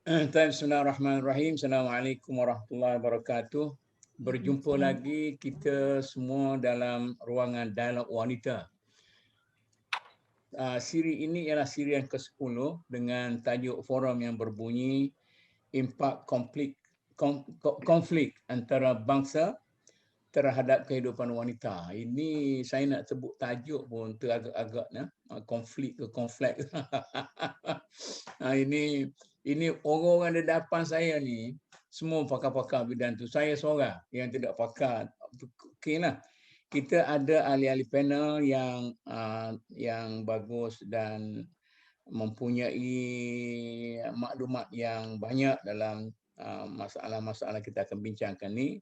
Bismillahirrahmanirrahim. Assalamualaikum warahmatullahi wabarakatuh. Berjumpa lagi kita semua dalam ruangan dialog wanita. Siri ini ialah siri yang ke-10 dengan tajuk forum yang berbunyi Impak Konflik Antara Bangsa Terhadap Kehidupan Wanita. Ini saya nak sebut tajuk pun agak-agak konflik ke konflik. Ini orang-orang di depan saya ni semua pakar-pakar bidang tu. Saya seorang yang tidak pakar. Okeylah. Kita ada ahli-ahli panel yang bagus dan mempunyai maklumat yang banyak dalam masalah-masalah kita akan bincangkan ni.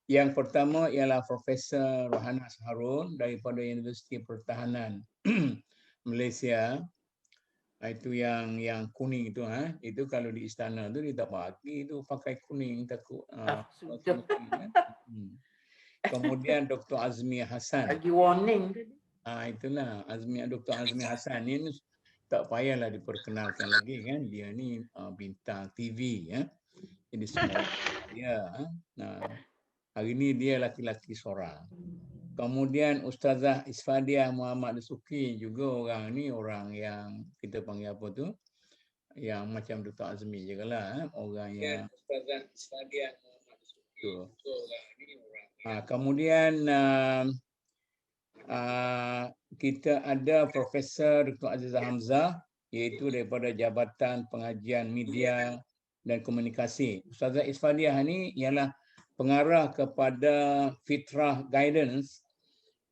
Yang pertama ialah Profesor Rohanas Harun daripada Universiti Pertahanan Malaysia. Itu yang kuning itu, itu kalau di istana tu dia tak bagi tu pakai kuning, takut Sudah. Kemudian Dr. Azmi Hassan. Bagi warning. Itulah Dr. Azmi Hassan ni tak payahlah diperkenalkan lagi kan, dia ni bintang TV ya. Jadi semua dia. Hari ni dia laki-laki seorang. Kemudian Ustazah Isfadiah Muhammad Dasuki juga orang yang kita panggil apa tu? Yang macam Dr. Azmi je lah, orang yang Ustazah Isfadiah Muhammad Dasuki. Kemudian kita ada Profesor Dr. Azizah Hamzah, iaitu daripada Jabatan Pengajian Media dan Komunikasi. Ustazah Isfadiah ni ialah pengarah kepada Fitrah Guidance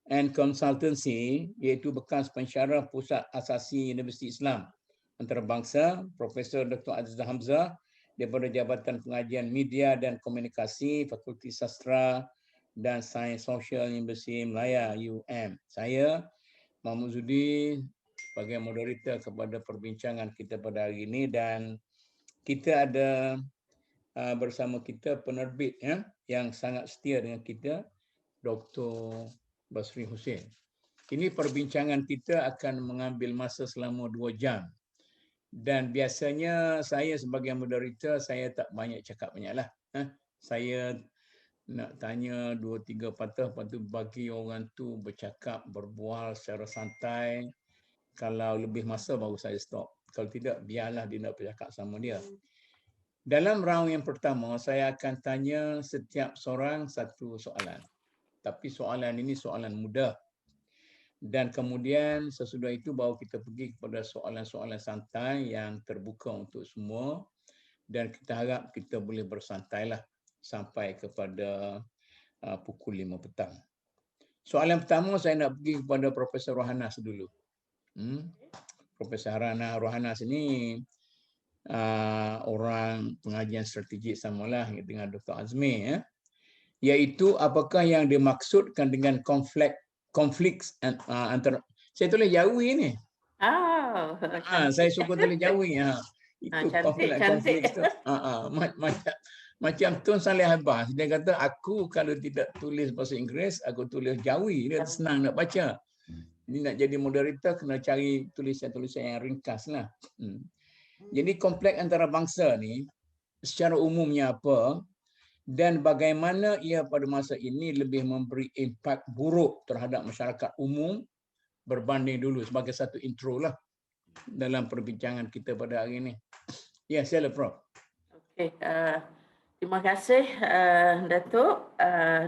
and Consultancy, iaitu bekas pensyarah Pusat Asasi Universiti Islam Antarabangsa. Profesor Dr. Azizah Hamzah daripada Jabatan Pengajian Media dan Komunikasi, Fakulti Sastra dan Sains Sosial Universiti Malaya UM. Saya Mahmud Zudi sebagai moderator kepada perbincangan kita pada hari ini, dan kita ada bersama kita penerbit yang sangat setia dengan kita, Dr. Basri Hussein. Ini perbincangan kita akan mengambil masa selama 2 jam. Dan biasanya saya sebagai moderator, saya tak banyak cakap banyaklah. Saya nak tanya 2-3 patah, lepas tu bagi orang tu bercakap, berbual secara santai. Kalau lebih masa baru saya stop. Kalau tidak, biarlah dia nak bercakap sama dia. Dalam round yang pertama, saya akan tanya setiap seorang satu soalan. Tapi soalan ini soalan mudah. Dan kemudian sesudah itu baru kita pergi kepada soalan-soalan santai yang terbuka untuk semua. Dan kita harap kita boleh bersantailah sampai kepada pukul 5 petang. Soalan pertama saya nak pergi kepada Profesor Rohanas dulu. Profesor Rohanas ini orang pengajian strategik samalah dengan Dr. Azmi, iaitu apakah yang dimaksudkan dengan konflik antara, saya tulis Jawi ni. Saya suka tulis Jawi. Itu konflik tu. Macam Tun Saleh Abbas, dia kata aku kalau tidak tulis bahasa Inggeris, aku tulis Jawi, dia senang nak baca. Ini nak jadi moderator kena cari tulisan-tulisan yang ringkas lah. Jadi konflik antara bangsa ni secara umumnya apa dan bagaimana ia pada masa ini lebih memberi impak buruk terhadap masyarakat umum berbanding dulu, sebagai satu intro lah dalam perbincangan kita pada hari ini. Ya, sila Prof. Okey, terima kasih Datuk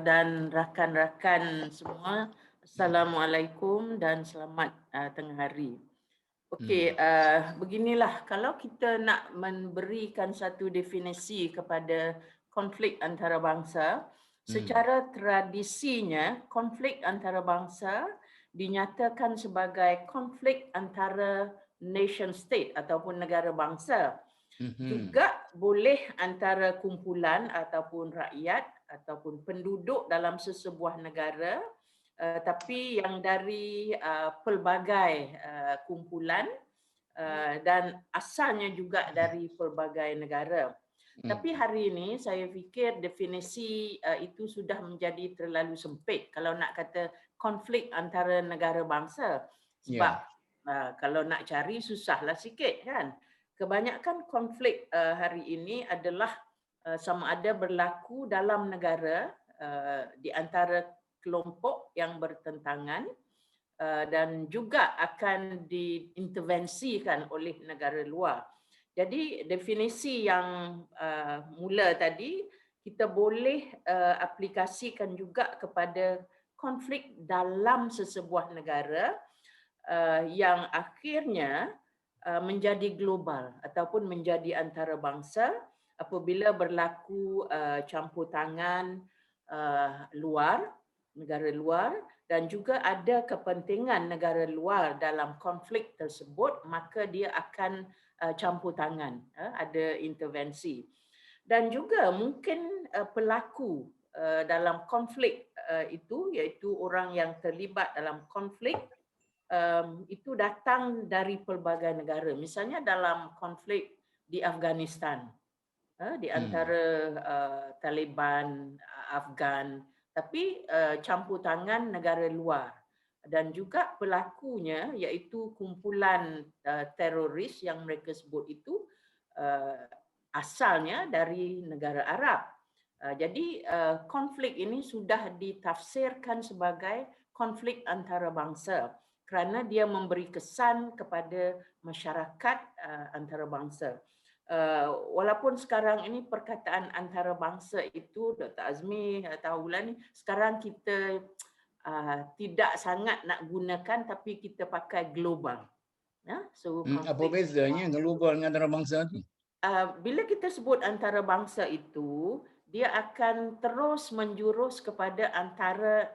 dan rakan-rakan semua. Assalamualaikum dan selamat tengah hari. Okey, beginilah, kalau kita nak memberikan satu definisi kepada konflik antara bangsa, secara tradisinya konflik antara bangsa dinyatakan sebagai konflik antara nation state ataupun negara bangsa. Juga boleh antara kumpulan ataupun rakyat ataupun penduduk dalam sesebuah negara, tapi yang dari pelbagai kumpulan dan asalnya juga dari pelbagai negara. Tapi hari ini saya fikir definisi itu sudah menjadi terlalu sempit kalau nak kata konflik antara negara bangsa. Sebab kalau nak cari susahlah sikit kan. kebanyakan konflik hari ini adalah sama ada berlaku dalam negara di antara kelompok yang bertentangan dan juga akan diintervensikan oleh negara luar. Jadi definisi yang mula tadi kita boleh aplikasikan juga kepada konflik dalam sesebuah negara yang akhirnya menjadi global ataupun menjadi antarabangsa apabila berlaku campur tangan negara luar dan juga ada kepentingan negara luar dalam konflik tersebut, maka dia akan campur tangan, ada intervensi. Dan juga mungkin pelaku dalam konflik itu, iaitu orang yang terlibat dalam konflik, itu datang dari pelbagai negara. Misalnya dalam konflik di Afghanistan, di antara Taliban, Afghan, tapi campur tangan negara luar. Dan juga pelakunya iaitu kumpulan teroris yang mereka sebut itu asalnya dari negara Arab. Jadi konflik ini sudah ditafsirkan sebagai konflik antarabangsa kerana dia memberi kesan kepada masyarakat antarabangsa. Walaupun sekarang ini perkataan antarabangsa itu, Dr. Azmi tahulah ni, sekarang kita tidak sangat nak gunakan tapi kita pakai global. So apa bezanya global dengan antarabangsa tu? Bila kita sebut antarabangsa itu, dia akan terus menjurus kepada antara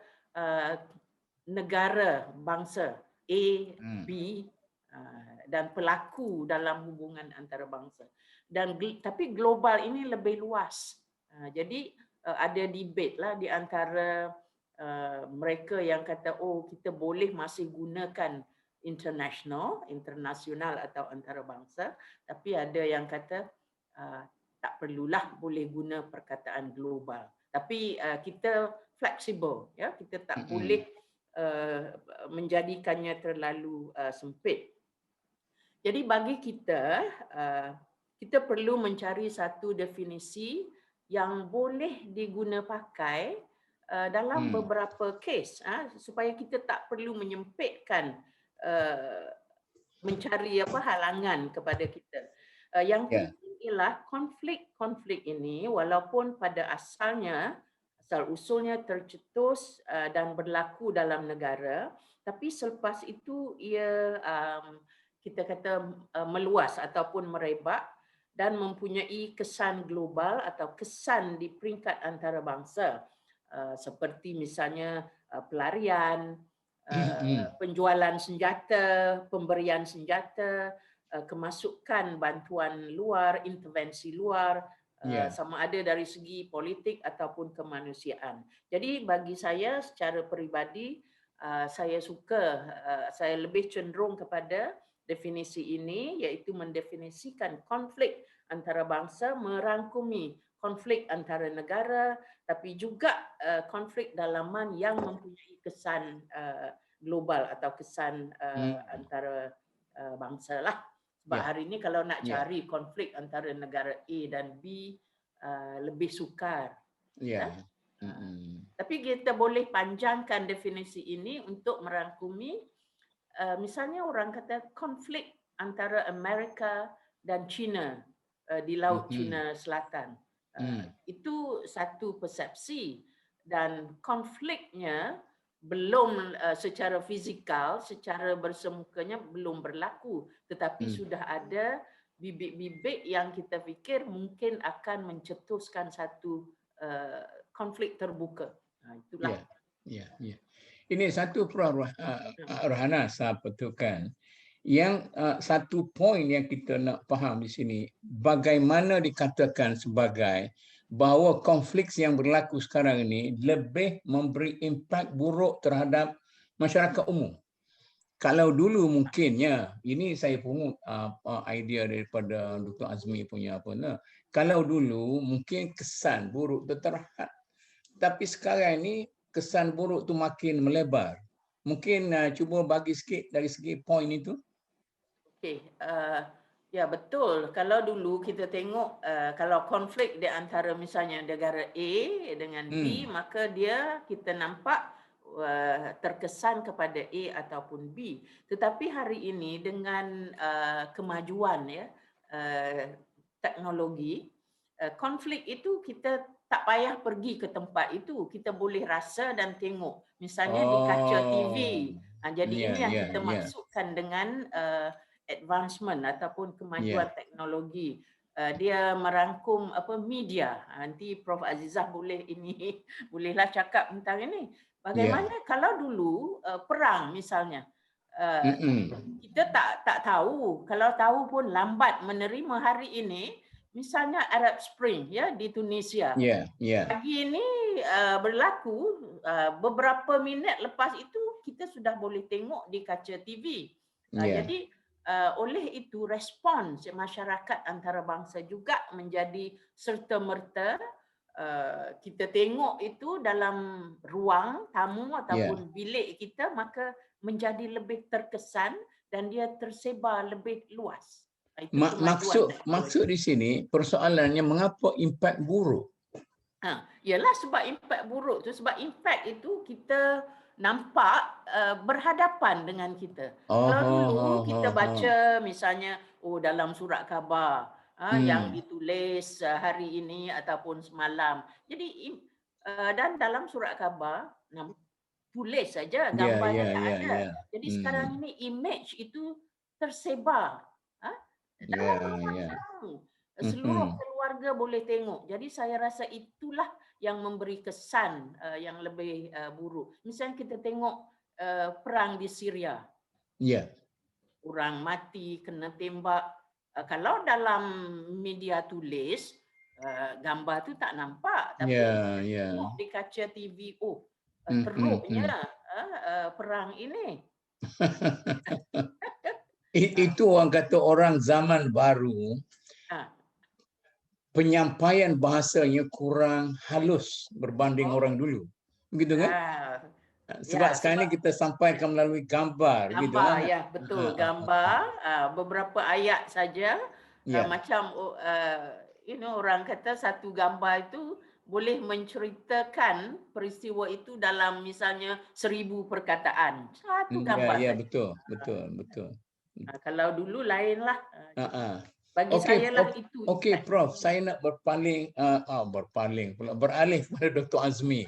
negara bangsa A, B dan pelaku dalam hubungan antarabangsa. Dan tapi global ini lebih luas. Jadi ada debate lah di antara mereka yang kata kita boleh masih gunakan internasional atau antarabangsa, tapi ada yang kata tak perlulah boleh guna perkataan global. Tapi kita fleksibel, ya, kita tak boleh menjadikannya terlalu sempit. Jadi bagi kita, kita perlu mencari satu definisi yang boleh diguna pakai dalam beberapa kes, supaya kita tak perlu menyempitkan mencari halangan kepada kita. Yang penting ialah konflik ini walaupun pada asalnya asal usulnya tercetus dan berlaku dalam negara, tapi selepas itu ia kita kata meluas ataupun merebak dan mempunyai kesan global atau kesan di peringkat antarabangsa, seperti misalnya pelarian, penjualan senjata, pemberian senjata, kemasukan bantuan luar, intervensi luar, sama ada dari segi politik ataupun kemanusiaan. Jadi bagi saya secara peribadi, saya lebih cenderung kepada definisi ini, iaitu mendefinisikan konflik antarabangsa merangkumi konflik antara negara, tapi juga konflik dalaman yang mempunyai kesan global atau kesan antara bangsa lah. Sebab hari ini kalau nak cari konflik antara negara A dan B lebih sukar. Tapi kita boleh panjangkan definisi ini untuk merangkumi misalnya orang kata konflik antara Amerika dan China di Laut Cina Selatan. Itu satu persepsi dan konfliknya belum secara fizikal, secara bersemukanya belum berlaku, tetapi sudah ada bibit-bibit yang kita fikir mungkin akan mencetuskan satu konflik terbuka. Itulah. Ini satu Rohana saya betulkan. Yang satu poin yang kita nak faham di sini, bagaimana dikatakan sebagai bahawa konflik yang berlaku sekarang ini lebih memberi impak buruk terhadap masyarakat umum. Kalau dulu mungkinnya, ini saya pungut idea daripada Dr. Azmi punya kalau dulu mungkin kesan buruk itu terhad. Tapi sekarang ini kesan buruk tu makin melebar. Mungkin cuba bagi sikit dari segi poin itu. Okey, Ya, betul. Kalau dulu kita tengok kalau konflik di antara misalnya negara A dengan B, maka kita nampak terkesan kepada A ataupun B. Tetapi hari ini dengan kemajuan teknologi, konflik itu kita tak payah pergi ke tempat itu, kita boleh rasa dan tengok. Misalnya di kaca TV. Jadi ini yang kita maksudkan dengan advancement ataupun kemajuan teknologi. Dia merangkum media. Nanti Prof Azizah bolehlah cakap tentang ini. Bagaimana kalau dulu perang misalnya, kita tak tahu, kalau tahu pun lambat menerima hari ini. Misalnya Arab Spring di Tunisia. Pagi ini berlaku, beberapa minit lepas itu kita sudah boleh tengok di kaca TV. Jadi oleh itu respons masyarakat antarabangsa juga menjadi serta-merta kita tengok itu dalam ruang tamu ataupun bilik kita, maka menjadi lebih terkesan dan dia tersebar lebih luas. Maksud di sini persoalannya mengapa impak buruk? Ialah sebab impak buruk tu, sebab impak itu kita nampak berhadapan dengan kita. Kalau dulu kita baca misalnya dalam surat khabar yang ditulis hari ini ataupun semalam. Jadi dan dalam surat khabar tulis saja, gambarnya tak ada. Jadi sekarang ini image itu tersebar. Seluruh keluarga boleh tengok. Jadi saya rasa itulah yang memberi kesan yang lebih buruk. Misalnya kita tengok perang di Syria. Orang mati, kena tembak. Kalau dalam media tulis, gambar tu tak nampak. Tapi tengok di kaca TV, teruknya perang ini. Itu orang kata orang zaman baru, penyampaian bahasanya kurang halus berbanding orang dulu. Begitu kan? Sebab sekarang ni kita sampaikan melalui gambar. Gambar, betul. Gambar, beberapa ayat saja. Macam orang kata satu gambar itu boleh menceritakan peristiwa itu dalam misalnya 1000 perkataan. Satu gambar saja. Betul. Kalau dulu lainlah. Bagi saya lah itu. Okey, Prof. Saya nak beralih kepada Dr. Azmi.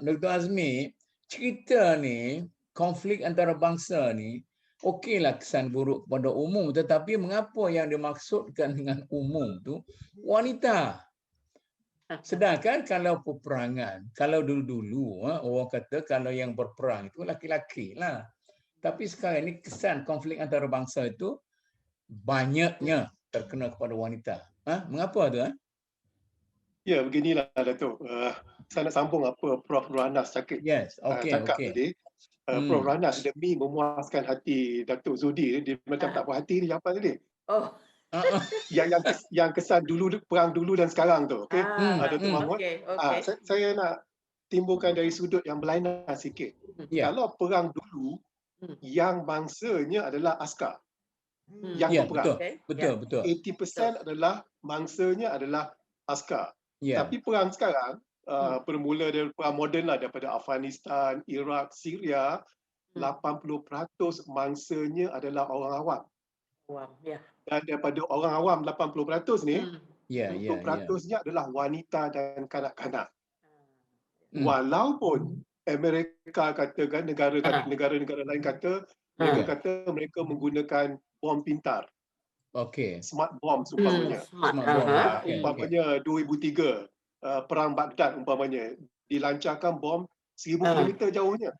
Dr. Azmi, cerita ni, konflik antara bangsa ni, okeylah kesan buruk pada umum, tetapi mengapa yang dimaksudkan dengan umum tu wanita? Sedangkan kalau peperangan, kalau dulu-dulu orang kata kalau yang berperang itu laki-laki lah. Tapi sekarang ini kesan konflik antara bangsa itu banyaknya terkena kepada wanita. Mengapa tu? Ya, beginilah Datuk. Saya nak sambung apa Prof Rohanas cakap tadi. Prof Rohanas demi memuaskan hati Datuk Zudi, dia macam tak puas hati ni apa tadi? Yang kesan dulu, perang dulu dan sekarang tu. Okey. Datuk Mahmud. Saya nak timbulkan dari sudut yang berlainan sikit. Kalau perang dulu, yang bangsanya adalah askar yang berperang. Betul. 80% adalah mangsanya adalah askar. Tapi perang sekarang bermula dari perang moden lah, daripada Afghanistan, Iraq, Syria, 80% mangsanya adalah orang awam. Dan daripada orang awam 80% ni, 20%-nya adalah wanita dan kanak-kanak. Walaupun Amerika katakan, negara-negara lain kata, mereka kata mereka menggunakan bom pintar. Smart bomb umpamanya. Umpamanya 2003 perang Baghdad umpamanya dilancarkan bom 1000 km jauhnya.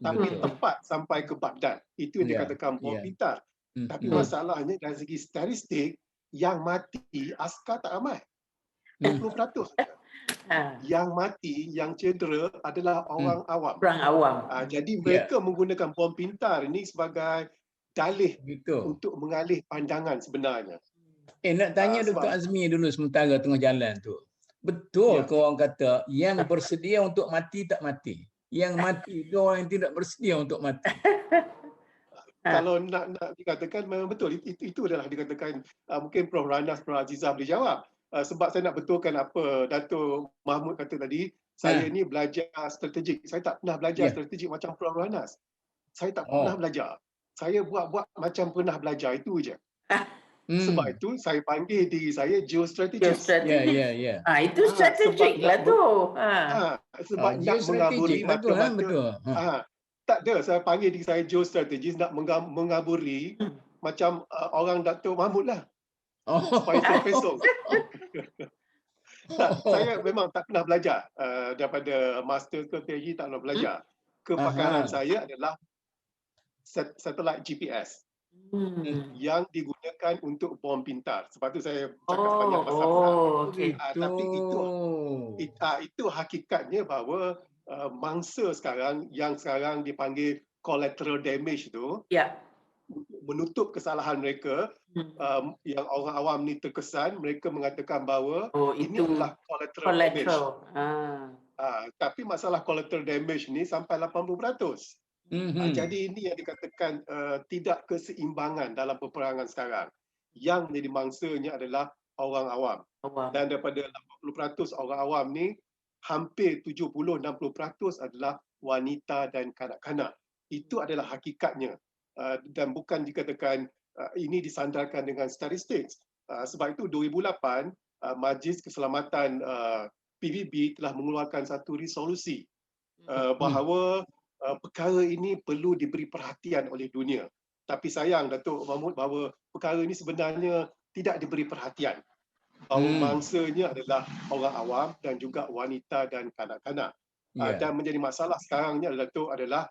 Tapi tepat sampai ke Baghdad. Itu yang dikatakan bom pintar. Tapi masalahnya dari segi statistik, yang mati askar tak ramai. 20%. Yang mati, yang cedera adalah orang awam. Jadi mereka menggunakan bom pintar ini sebagai dalih untuk mengalih pandangan sebenarnya. Nak tanya Dr. Azmi dulu sementara tengah jalan tu. Betul ke orang kata yang bersedia untuk mati tak mati? Yang mati itu orang yang tidak bersedia untuk mati. Kalau nak dikatakan memang betul, itu adalah dikatakan mungkin Prof Ranas, Prof Azizah boleh jawab. Sebab saya nak betulkan apa Dato' Mahmud kata tadi, saya ni belajar strategik. Saya tak pernah belajar strategik macam Prof Ranas. Saya tak pernah belajar. Saya buat macam pernah belajar, itu je. Sebab itu saya panggil diri saya geostrategist. Itu strategik lah tu. Sebab nak mengaburi mata-mata. Tak ada, saya panggil diri saya geostrategist, nak mengaburi macam orang Dato' Mahmud lah. Supaya terpesong. Saya memang tak pernah belajar daripada master ke PhD, tak pernah belajar. Kepakaran saya adalah satelit GPS yang digunakan untuk bom pintar. Sebab tu saya cakap banyak pasal tapi itu hakikatnya bahawa mangsa sekarang yang sekarang dipanggil collateral damage tu, menutup kesalahan mereka, yang orang awam ni terkesan, mereka mengatakan bahawa ini adalah collateral damage. Tapi masalah collateral damage ni sampai 80%. Jadi ini yang dikatakan tidak keseimbangan dalam peperangan sekarang. Yang menjadi mangsanya adalah orang awam. Dan daripada 80% orang awam ni, hampir 70-60% adalah wanita dan kanak-kanak. Itu adalah hakikatnya. Dan bukan dikatakan ini disandarkan dengan statistik. Sebab itu 2008 Majlis Keselamatan PBB telah mengeluarkan satu resolusi bahawa perkara ini perlu diberi perhatian oleh dunia. Tapi sayang Dato' Mahmud bahawa perkara ini sebenarnya tidak diberi perhatian. Bahawa mangsanya adalah orang awam dan juga wanita dan kanak-kanak. Dan menjadi masalah sekarang ni adalah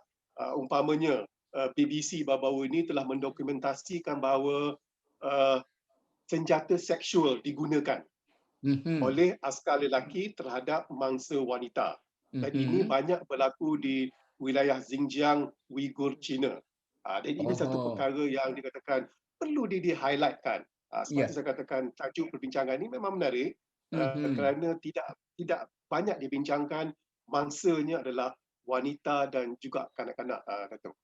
umpamanya BBC baru-baru ini telah mendokumentasikan bahawa senjata seksual digunakan oleh askar lelaki terhadap mangsa wanita. Dan ini banyak berlaku di wilayah Xinjiang, Uyghur, China. Dan ini satu perkara yang dikatakan perlu di-highlightkan. Sebab saya katakan tajuk perbincangan ini memang menarik kerana tidak banyak dibincangkan, mangsanya adalah wanita dan juga kanak-kanak, Dato'.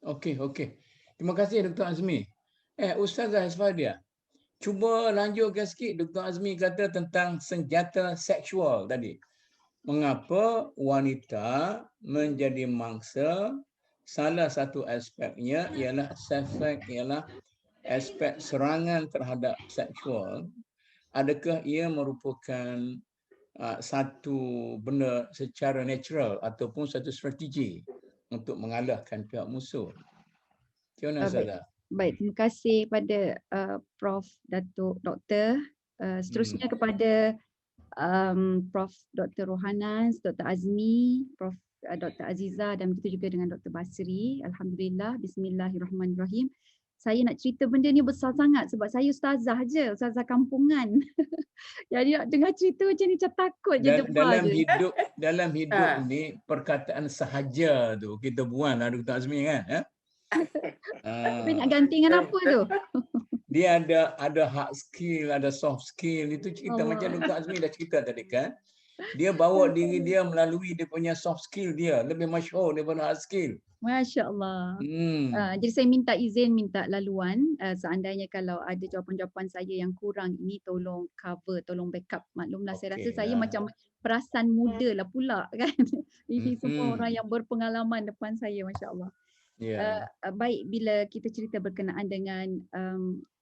Okey. Terima kasih Dr. Azmi. Ustazah Isfadia, cuba lanjutkan sikit. Dr. Azmi kata tentang senjata seksual tadi. Mengapa wanita menjadi mangsa? Salah satu aspeknya ialah aspek serangan terhadap seksual. Adakah ia merupakan satu benda secara natural ataupun satu strategi untuk mengalahkan pihak musuh? Macam mana Ustazah? Baik, terima kasih pada Prof. Datuk Doktor. Seterusnya kepada Prof. Dr. Rohanas, Dr. Azmi, Prof. Dr. Azizah dan begitu juga dengan Dr. Basri. Alhamdulillah, bismillahirrahmanirrahim. Saya nak cerita benda ni besar sangat sebab saya ustazah je, ustazah kampungan. Jadi nak dengar cerita macam ni macam takut je depan je. Dalam hidup ni perkataan sahaja tu kita buang lah Dr. Azmi kan? Tapi nak gantikan apa tu? Dia ada hard skill, ada soft skill. Itu cerita macam Dr. Azmi dah cerita tadi kan. Dia bawa diri dia melalui dia punya soft skill dia. Lebih masyhur daripada hard skill. Masya Allah. Jadi saya minta izin, minta laluan. Seandainya kalau ada jawapan-jawapan saya yang kurang ini tolong cover, tolong backup. Maklumlah saya rasa saya macam perasan muda lah pula kan. Ini semua orang yang berpengalaman depan saya, Masya Allah. Baik, bila kita cerita berkenaan dengan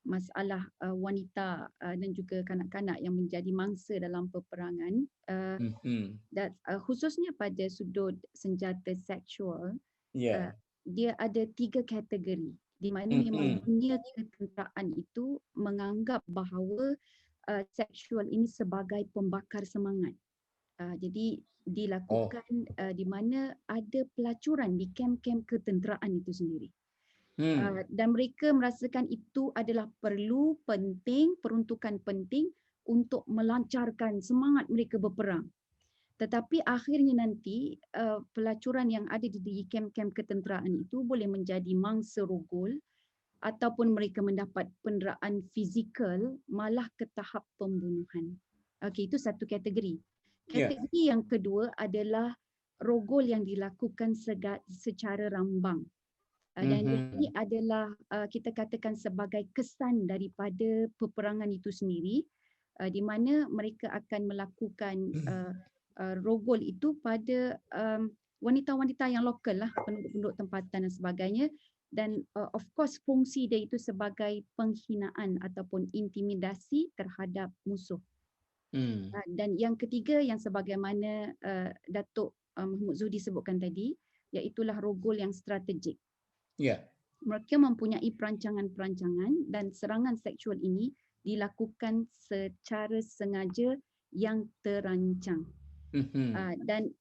masalah wanita dan juga kanak-kanak yang menjadi mangsa dalam peperangan, dan khususnya pada sudut senjata seksual, dia ada 3 kategori di mana memang dunia ketenteraan itu menganggap bahawa seksual ini sebagai pembakar semangat. Jadi dilakukan di mana ada pelacuran di kem-kem ketenteraan itu sendiri. Dan mereka merasakan itu adalah perlu, penting, peruntukan penting untuk melancarkan semangat mereka berperang. Tetapi akhirnya nanti pelacuran yang ada di kem-kem ketenteraan itu boleh menjadi mangsa rogol ataupun mereka mendapat penderaan fizikal malah ke tahap pembunuhan. Okey, itu satu kategori. Kategori yang kedua adalah rogol yang dilakukan secara rambang. Dan ini adalah kita katakan sebagai kesan daripada peperangan itu sendiri, di mana mereka akan melakukan rogol itu pada wanita-wanita yang lokal lah, penduduk-penduduk tempatan dan sebagainya. Dan of course fungsi dia itu sebagai penghinaan ataupun intimidasi terhadap musuh. Dan yang ketiga yang sebagaimana Datuk Mahmud Zuhdi sebutkan tadi, iaitulah rogol yang strategik. Mereka mempunyai perancangan-perancangan dan serangan seksual ini dilakukan secara sengaja yang terancang. Dan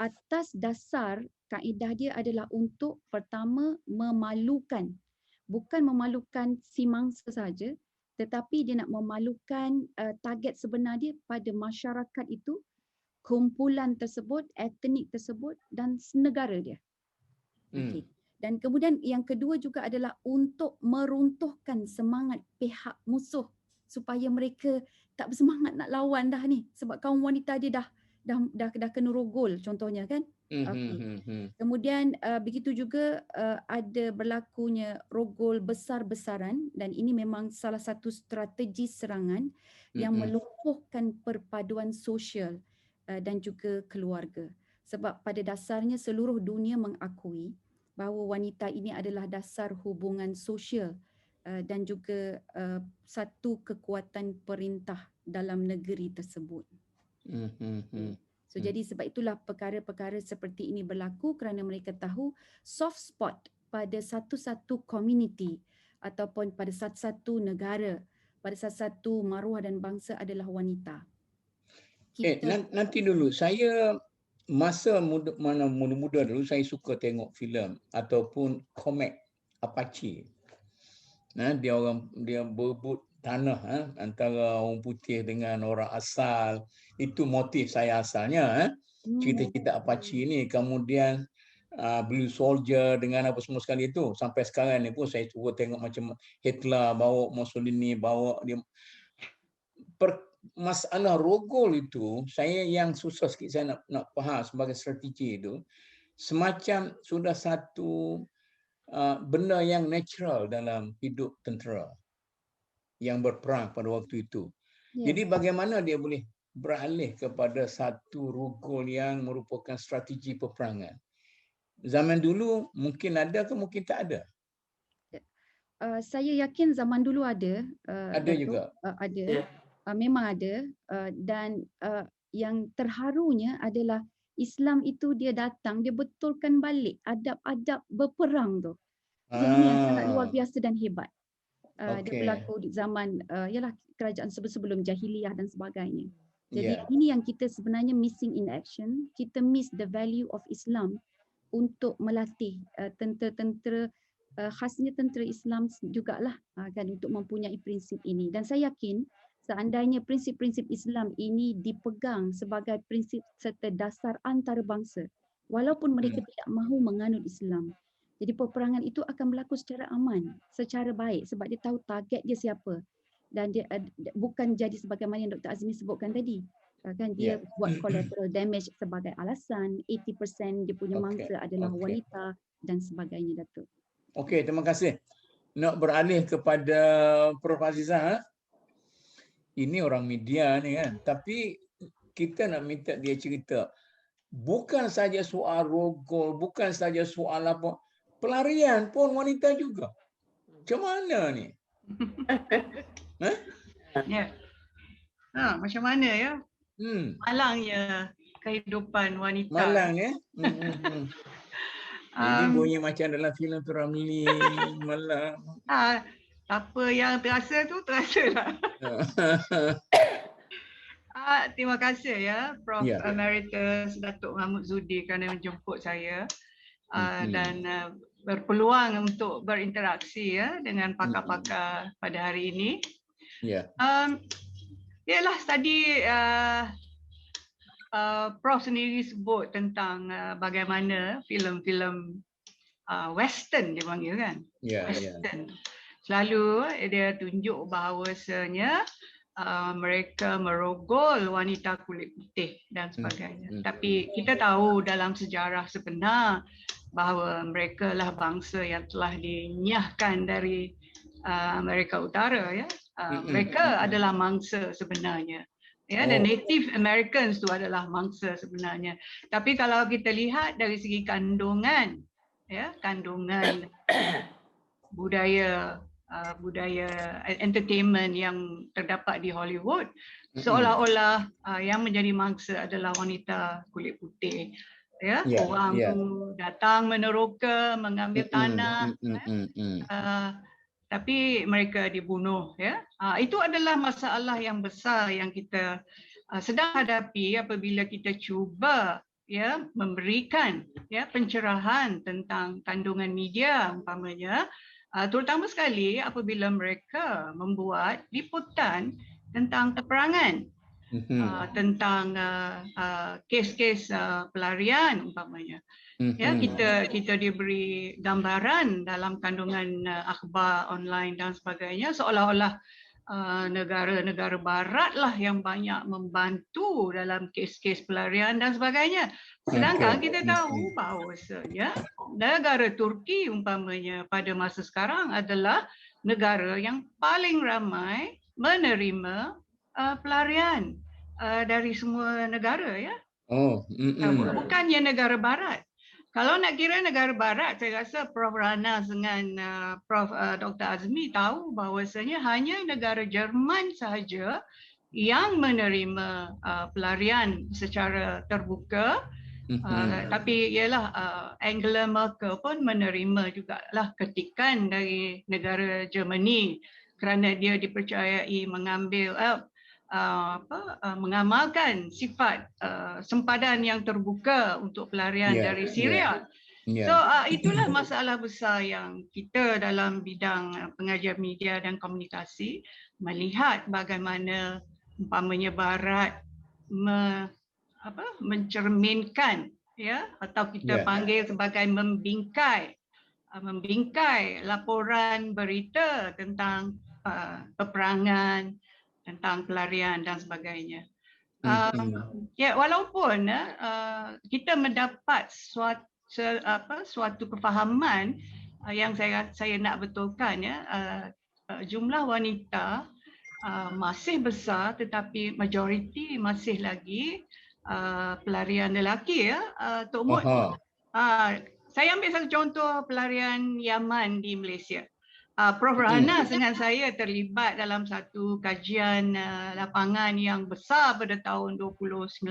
atas dasar kaedah dia adalah untuk pertama memalukan, bukan memalukan si mangsa saja, tetapi dia nak memalukan target sebenar dia pada masyarakat itu, kumpulan tersebut, etnik tersebut dan negara dia. Okay. Dan kemudian yang kedua juga adalah untuk meruntuhkan semangat pihak musuh supaya mereka tak bersemangat nak lawan dah ni, sebab kaum wanita dia dah kena rogol contohnya kan. Kemudian begitu juga ada berlakunya rogol besar-besaran, dan ini memang salah satu strategi serangan yang melumpuhkan perpaduan sosial dan juga keluarga. Sebab pada dasarnya seluruh dunia mengakui bahawa wanita ini adalah dasar hubungan sosial dan juga satu kekuatan perintah dalam negeri tersebut. So jadi sebab itulah perkara-perkara seperti ini berlaku kerana mereka tahu soft spot pada satu-satu komuniti ataupun pada satu-satu negara, pada satu-satu maruah dan bangsa adalah wanita. Nanti dulu, saya masa muda-muda dulu saya suka tengok filem ataupun komik Apache. Dia berebut tanah antara orang putih dengan orang asal. Itu motif saya asalnya. Cerita-cerita Apache ni, kemudian Blue Soldier dengan apa semua sekali itu. Sampai sekarang ni pun saya cuba tengok macam Hitler bawa Mussolini, bawa dia. Masalah rogol itu saya yang susah sikit saya nak faham sebagai strategi itu, semacam sudah satu benda yang natural dalam hidup tentera yang berperang pada waktu itu. Jadi bagaimana dia boleh beralih kepada satu rogol yang merupakan strategi peperangan? Zaman dulu mungkin ada ke mungkin tak ada? Saya yakin zaman dulu ada. Ada juga? Ada. Memang ada, dan yang terharunya adalah Islam itu dia datang, dia betulkan balik adab-adab berperang tu. Yang ini yang sangat luar biasa dan hebat. Dia berlaku di zaman ialah kerajaan sebelum jahiliyah dan sebagainya. Jadi ini yang kita sebenarnya missing in action. Kita miss the value of Islam untuk melatih tentera-tentera, khasnya tentera Islam jugalah kan, untuk mempunyai prinsip ini. Dan saya yakin seandainya prinsip-prinsip Islam ini dipegang sebagai prinsip serta dasar antarabangsa, walaupun mereka tidak mahu menganut Islam, jadi peperangan itu akan berlaku secara aman, secara baik, sebab dia tahu target dia siapa. Dan dia bukan jadi sebagaimana yang Dr. Azmi sebutkan tadi. Kan dia buat collateral damage sebagai alasan, 80% dia punya mangsa adalah wanita dan sebagainya, Datuk. Okey, terima kasih. Nak beralih kepada Prof. Azizah. Ini orang media ni kan, tapi kita nak minta dia cerita bukan saja soal rogol, bukan saja soal apa, pelarian pun wanita juga. Macam mana ni? Macam mana ya? Malangnya kehidupan wanita. Malang ya? Ini bunyi macam dalam filem Ramli, malang. Apa yang terasa tu terasalah. Terima kasih ya Prof. Emeritus Datuk Mahmud Zuhdi kerana menjemput saya dan berpeluang untuk berinteraksi ya dengan pakar-pakar pada hari ini. Yalah tadi Prof sendiri sebut tentang bagaimana filem-filem Western dia panggil kan? Western. Selalu dia tunjuk bahawasanya mereka merogol wanita kulit putih dan sebagainya. Tapi kita tahu dalam sejarah sebenar bahawa mereka lah bangsa yang telah dinyahkan dari Amerika Utara, ya. Mereka adalah mangsa sebenarnya, ya, dan Native Americans tu adalah mangsa sebenarnya. Tapi kalau kita lihat dari segi kandungan, ya, kandungan budaya entertainment yang terdapat di Hollywood, seolah-olah yang menjadi mangsa adalah wanita kulit putih, ya. Orang tu datang meneroka, mengambil tanah, tapi mereka dibunuh, ya. Itu adalah masalah yang besar yang kita sedang hadapi apabila kita cuba, ya, memberikan, ya, pencerahan tentang kandungan media umpamanya, terutama sekali apabila mereka membuat liputan tentang peperangan, tentang kes-kes pelarian umpamanya. Ya, kita diberi gambaran dalam kandungan akhbar online dan sebagainya, seolah-olah negara-negara barat lah yang banyak membantu dalam kes-kes pelarian dan sebagainya. Sedangkan kita tahu bahawasanya negara Turki umpamanya pada masa sekarang adalah negara yang paling ramai menerima pelarian dari semua negara, ya. Bukannya negara barat. Kalau nak kira negara barat, saya rasa Prof Rana dengan Prof Dr Azmi tahu bahawasanya hanya negara Jerman sahaja yang menerima pelarian secara terbuka. Tapi ialah Angela Merkel pun menerima jugalah kritikan dari negara Germany kerana dia dipercayai mengambil mengamalkan sifat sempadan yang terbuka untuk pelarian dari Syria. So itulah masalah besar yang kita dalam bidang pengajian media dan komunikasi melihat bagaimana umpamanya Barat mencerminkan, ya, atau kita panggil sebagai membingkai laporan berita tentang peperangan, tentang pelarian dan sebagainya. Ya, walaupun kita mendapat suatu kefahaman yang saya nak betulkan, ya, jumlah wanita masih besar tetapi majoriti masih lagi pelarian lelaki, ya. Tok Mut, saya ambil satu contoh pelarian Yaman di Malaysia. Prof Rana dengan saya terlibat dalam satu kajian lapangan yang besar pada tahun 2019.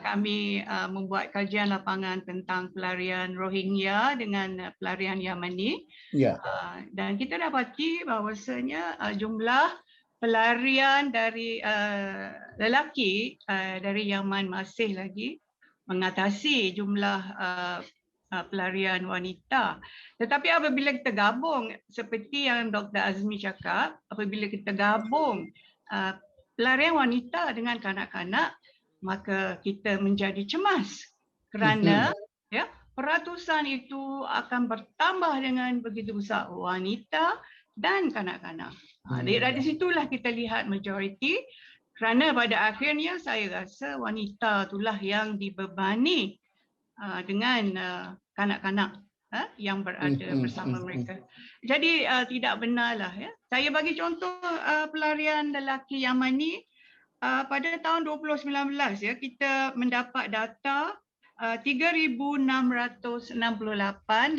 Kami membuat kajian lapangan tentang pelarian Rohingya dengan pelarian Yamani. Dan kita dapati bahawasanya jumlah pelarian dari lelaki dari Yaman masih lagi mengatasi jumlah pelarian wanita. Tetapi apabila kita gabung, seperti yang Dr. Azmi cakap, apabila kita gabung pelarian wanita dengan kanak-kanak, maka kita menjadi cemas kerana ya, peratusan itu akan bertambah dengan begitu besar wanita dan kanak-kanak. Dari situlah kita lihat majoriti, kerana pada akhirnya saya rasa wanita itulah yang dibebani dengan kanak-kanak yang berada bersama mereka. Jadi tidak benarlah, ya. Saya bagi contoh pelarian lelaki Yamani pada tahun 2019, ya, kita mendapat data 3,668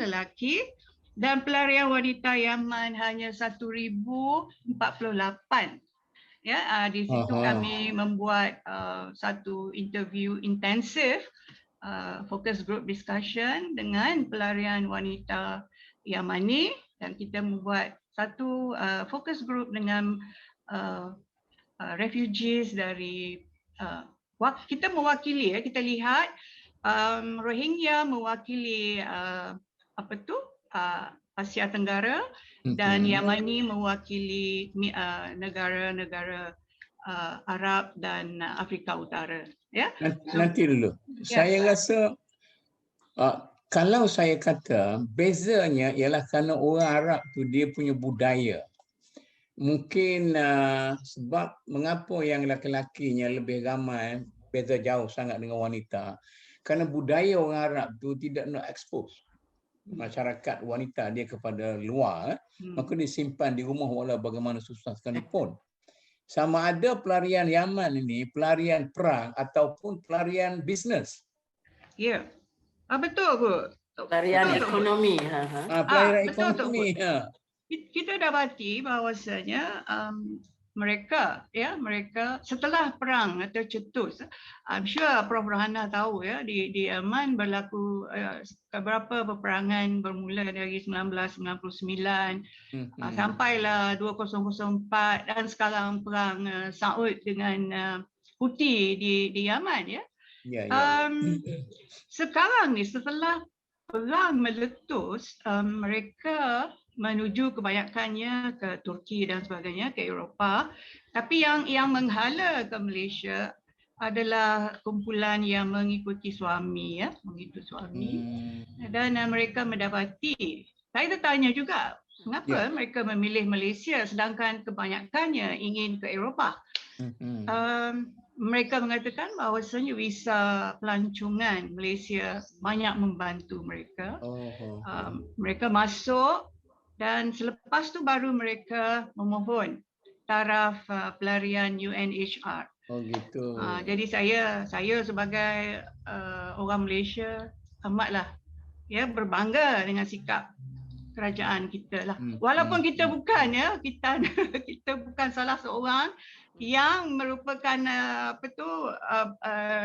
lelaki dan pelarian wanita Yaman hanya 1,048. Ya, di situ kami membuat satu interview intensif, focus group discussion dengan pelarian wanita Yamani, dan kita membuat satu focus group dengan refugees dari kita mewakili, ya, kita lihat Rohingya mewakili Asia Tenggara dan Yamani mewakili negara-negara Arab dan Afrika Utara. Ya. Nanti dulu. Saya rasa kalau saya kata bezanya ialah kerana orang Arab tu dia punya budaya. Mungkin sebab mengapa yang laki-lakinya lebih ramai, beza jauh sangat dengan wanita. kerana budaya orang Arab tu tidak nak expose masyarakat wanita dia kepada luar, maka disimpan di rumah walau bagaimana susah sekalipun. Sama ada pelarian Yaman ini pelarian perang ataupun pelarian bisnes. Ya, betul Bu. Pelarian ekonomi. Pelarian ekonomi. Kita dapati bahawasanya mereka setelah perang tercetus, I'm sure Prof Rahana tahu ya, di Yaman berlaku beberapa peperangan bermula dari 1999 sampailah 2004 dan sekarang perang Saud dengan Houthi di Yaman ya. Sekarang ni setelah perang meletus, mereka menuju kebanyakannya ke Turki dan sebagainya, ke Eropah. Tapi yang menghala ke Malaysia adalah kumpulan yang mengikuti suami, dan mereka mendapati. Saya tertanya juga, mengapa mereka memilih Malaysia sedangkan kebanyakannya ingin ke Eropah? Mereka mengatakan bahawasanya visa pelancongan Malaysia banyak membantu mereka. Mereka masuk dan selepas tu baru mereka memohon taraf pelarian UNHR. Gitu. Jadi saya sebagai orang Malaysia amatlah berbangga dengan sikap kerajaan kita lah. Walaupun kita bukan kita bukan salah seorang yang merupakan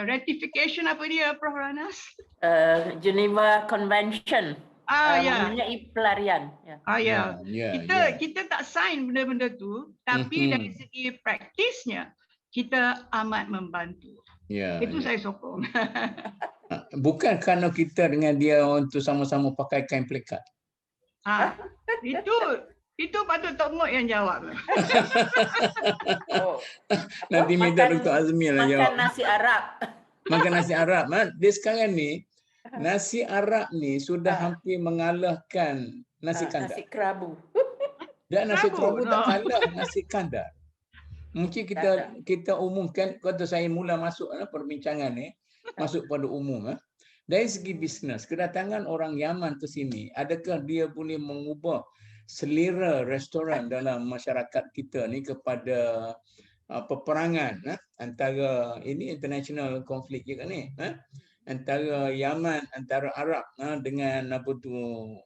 ratification Prof Ranas? Geneva Convention. Mengenai pelarian. Kita tak sign benda-benda tu, tapi dari segi praktisnya kita amat membantu. Itu saya sokong. Bukan kerana kita dengan dia untuk sama-sama pakai kain pelikat. Itu patut Tok Mut yang jawab. Nanti minta Dr. Azmi lah jawab. Makan nasi Arab. Makan nasi Arab. Dia sekarang ni nasi Arab ni sudah hampir mengalahkan nasi kandar. Nasi kerabu. Dan nasi kerabu tak kalah nasi kandar. Mungkin kita umumkan, kata saya mula masuk perbincangan ni, masuk pada umum. Dari segi bisnes, kedatangan orang Yaman ke sini, adakah dia boleh mengubah selera restoran dalam masyarakat kita ni kepada peperangan antara ini international konflik juga ni, antara Yaman, antara Arab dengan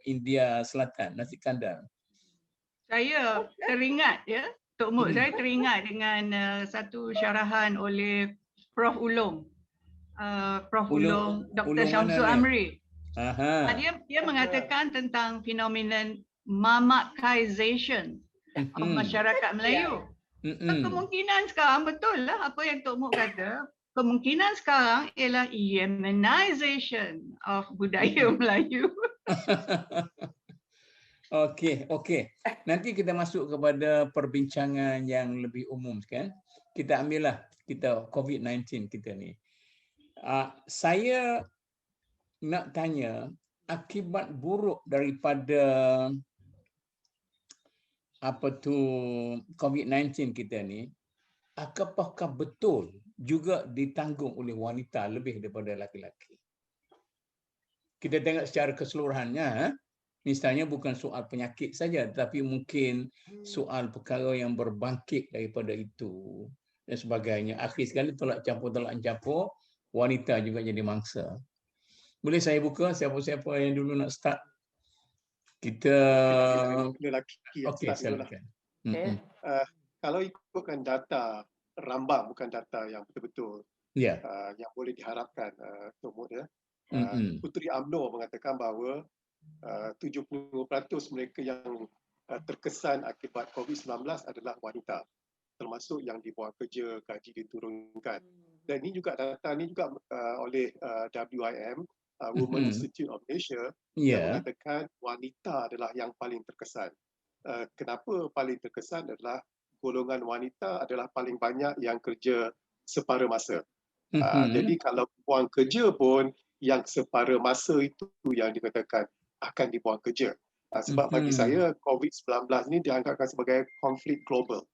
India Selatan, nasi kandar. Saya teringat Tok Mut, saya teringat dengan satu syarahan oleh Prof Ulum. Prof Ulum, Dr. Syamsul Amri. Dia mengatakan tentang fenomena mamakization of masyarakat Melayu. Kemungkinan sekarang betul lah apa yang Tok Mut kata. Kemungkinan sekarang ialah Yemenization of budaya Melayu. Okey. Nanti kita masuk kepada perbincangan yang lebih umum kan. Kita ambillah COVID-19 kita ni. Saya nak tanya akibat buruk daripada COVID-19 kita ni, apakah betul juga ditanggung oleh wanita lebih daripada laki-laki? Kita tengok secara keseluruhannya, misalnya bukan soal penyakit saja, tetapi mungkin soal perkara yang berbangkit daripada itu dan sebagainya. Akhir sekali tolak campur, wanita juga jadi mangsa. Boleh saya buka siapa-siapa yang dulu nak start? Kita lelaki. Okey, silakan. Kalau ikutkan data rambang, bukan data yang betul-betul yang boleh diharapkan, Puteri UMNO mengatakan bahawa 70% mereka yang terkesan akibat COVID-19 adalah wanita, termasuk yang dibuang kerja, gaji diturunkan. Dan ini juga data ini juga oleh WIM, Women Institute of Asia, yang mengatakan wanita adalah yang paling terkesan. Kenapa paling terkesan adalah golongan wanita adalah paling banyak yang kerja separa masa. Jadi kalau buang kerja pun yang separa masa itu yang dikatakan akan dibuang kerja. Sebab bagi saya COVID-19 ini dianggapkan sebagai konflik global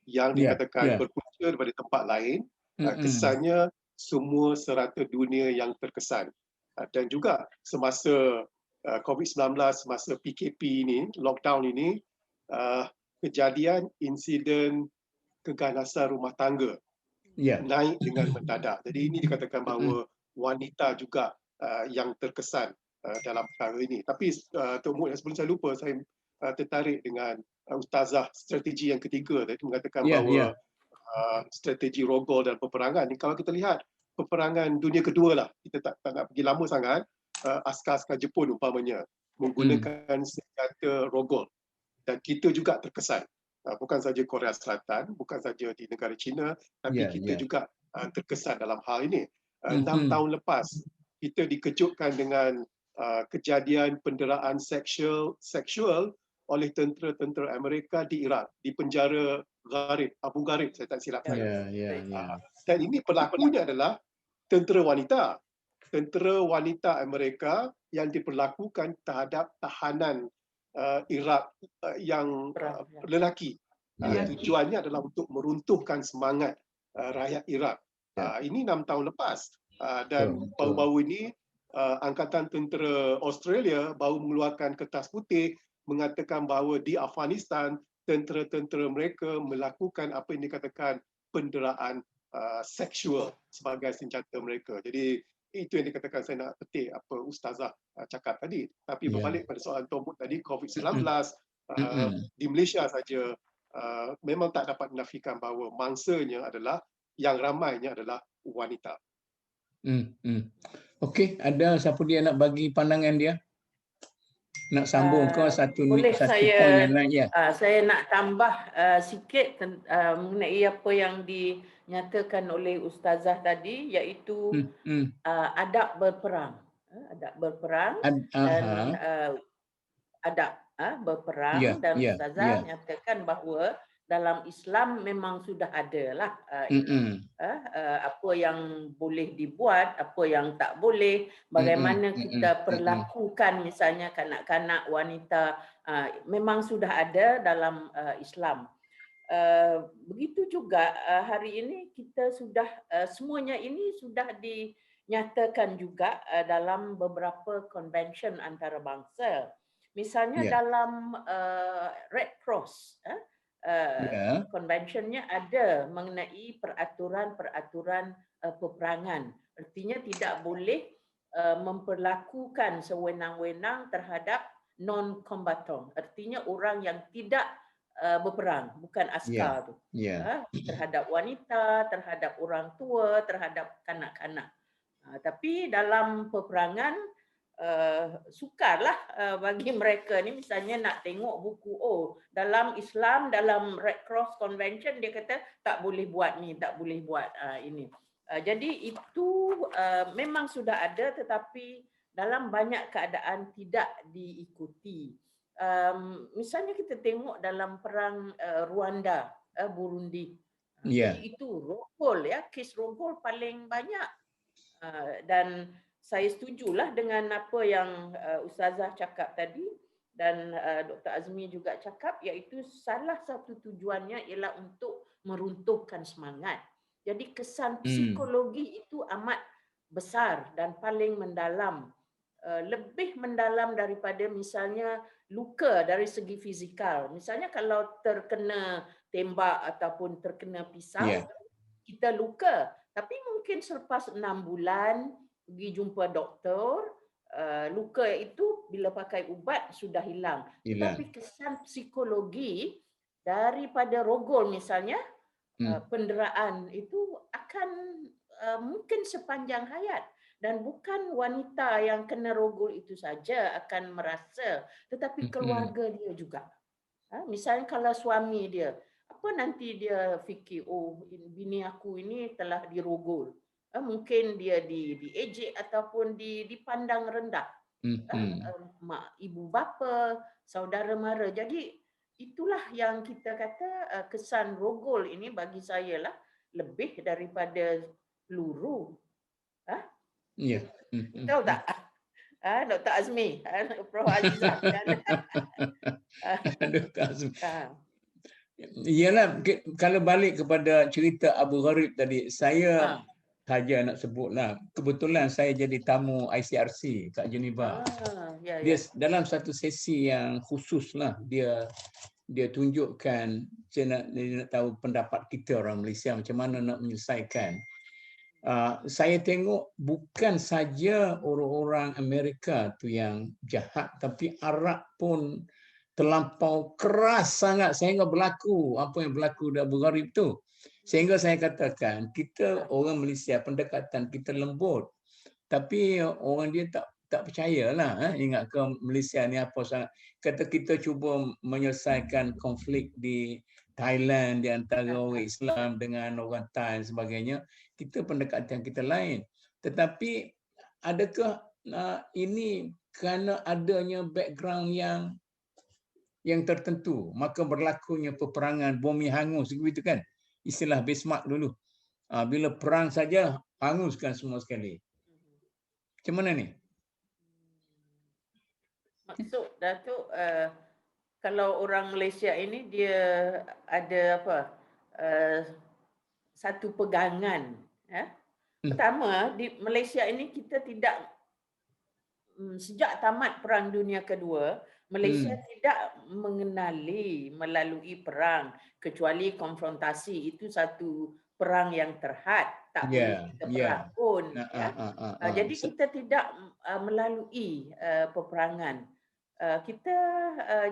yang dikatakan berpunca daripada tempat lain. Kesannya semua serata dunia yang terkesan. Dan juga semasa COVID-19, semasa PKP ini, lockdown ini, kejadian insiden keganasan rumah tangga naik dengan mendadak. Jadi ini dikatakan bahawa wanita juga yang terkesan dalam perkara ini. Tapi Tok Mut, sebelum saya lupa, saya tertarik dengan Ustazah strategi yang ketiga tadi mengatakan bahawa strategi rogol dan peperangan. Kalau kita lihat peperangan dunia kedua lah, kita tak nak pergi lama sangat, askar-askar Jepun umpamanya menggunakan senjata rogol. Dan kita juga terkesan. Bukan saja Korea Selatan, bukan saja di negara China, tapi kita juga terkesan dalam hal ini. 6 tahun lepas, kita dikejutkan dengan kejadian penderaan seksual oleh tentera-tentera Amerika di Iraq, di penjara Gharib, Abu Gharib, saya tak silap saya. Dan ini pelakunya adalah tentera wanita. Tentera wanita Amerika yang diperlakukan terhadap tahanan Iraq yang lelaki. Tujuannya adalah untuk meruntuhkan semangat rakyat Iraq. Ini 6 tahun lepas. Dan baru-baru ini Angkatan Tentera Australia baru mengeluarkan kertas putih mengatakan bahawa di Afghanistan tentera-tentera mereka melakukan apa yang dikatakan penderaan seksual sebagai senjata mereka. Jadi itu yang dikatakan, saya nak petik apa Ustazah cakap tadi. Tapi berbalik pada soalan Tok Mut tadi, COVID-19 di Malaysia saja memang tak dapat menafikan bahawa mangsanya adalah, yang ramainya adalah wanita. Okey, ada siapa dia nak bagi pandangan dia? Nak sambung ke satu boleh poin yang lain? Saya nak tambah sikit mengenai apa yang dinyatakan oleh Ustazah tadi, iaitu adab berperang. Adab berperang dan adab berperang, dan Ustazah nyatakan bahawa dalam Islam memang sudah ada lah apa yang boleh dibuat, apa yang tak boleh, bagaimana kita perlakukan misalnya kanak-kanak, wanita, memang sudah ada dalam Islam. Begitu juga hari ini kita sudah semuanya ini sudah dinyatakan juga dalam beberapa convention antarabangsa. Misalnya dalam Red Cross, konvensinya ada mengenai peraturan-peraturan peperangan. Artinya tidak boleh memperlakukan sewenang-wenang terhadap non-combatant. Artinya orang yang tidak berperang, bukan askar tu. Terhadap wanita, terhadap orang tua, terhadap kanak-kanak. Tapi dalam peperangan sukarlah bagi mereka ni, misalnya nak tengok buku, dalam Islam, dalam Red Cross Convention dia kata tak boleh buat ni, tak boleh buat ini. Jadi itu memang sudah ada, tetapi dalam banyak keadaan tidak diikuti. Misalnya kita tengok dalam perang Rwanda, Burundi, itu rogol, kes rogol paling banyak. Dan saya setujulah dengan apa yang Ustazah cakap tadi, dan Dr. Azmi juga cakap, iaitu salah satu tujuannya ialah untuk meruntuhkan semangat. Jadi kesan psikologi itu amat besar dan paling mendalam, lebih mendalam daripada misalnya luka dari segi fizikal. Misalnya kalau terkena tembak ataupun terkena pisau, kita luka, tapi mungkin selepas 6 bulan pergi jumpa doktor, luka itu bila pakai ubat sudah hilang. Tapi kesan psikologi daripada rogol misalnya, penderaan itu akan mungkin sepanjang hayat. Dan bukan wanita yang kena rogol itu saja akan merasa, tetapi keluarga dia juga. Misalnya kalau suami dia, apa nanti dia fikir, bini aku ini telah dirogol. Mungkin dia diejek ataupun dipandang rendah. Mak, ibu bapa, saudara mara. Jadi itulah yang kita kata kesan rogol ini bagi saya lah lebih daripada peluru. Tahu tak? Dr. Azmi, Prof. Azizah. Dr. Azmi. Iyalah, kalau balik kepada cerita Abu Gharib tadi, saya saja nak sebutlah. Kebetulan saya jadi tamu ICRC kat Geneva. Dia dalam satu sesi yang khusus lah, dia tunjukkan dia nak tahu pendapat kita orang Malaysia macam mana nak menyelesaikan. Saya tengok bukan saja orang-orang Amerika tu yang jahat, tapi Arab pun terlampau keras sangat sehingga berlaku apa yang berlaku di Abu Gharib tu. Sehingga saya katakan kita orang Malaysia pendekatan kita lembut, tapi orang dia tak percayalah. Ingat ke Malaysia ni apa sangat. Kata kita cuba menyelesaikan konflik di Thailand di antara orang Islam dengan orang Thai dan sebagainya, kita pendekatan kita lain. Tetapi adakah ini kerana adanya background yang tertentu maka berlakunya peperangan bumi hangus begitu kan? Istilah Bismarck dulu. Bila perang saja hanguskan semua sekali. Macam mana ni? Maksud Datuk, kalau orang Malaysia ini dia ada apa? Satu pegangan. Pertama, di Malaysia ini kita tidak, sejak tamat Perang Dunia Kedua, Malaysia tidak mengenali melalui perang, kecuali konfrontasi. Itu satu perang yang terhad, tak boleh kita perang pun. Jadi kita tidak melalui peperangan.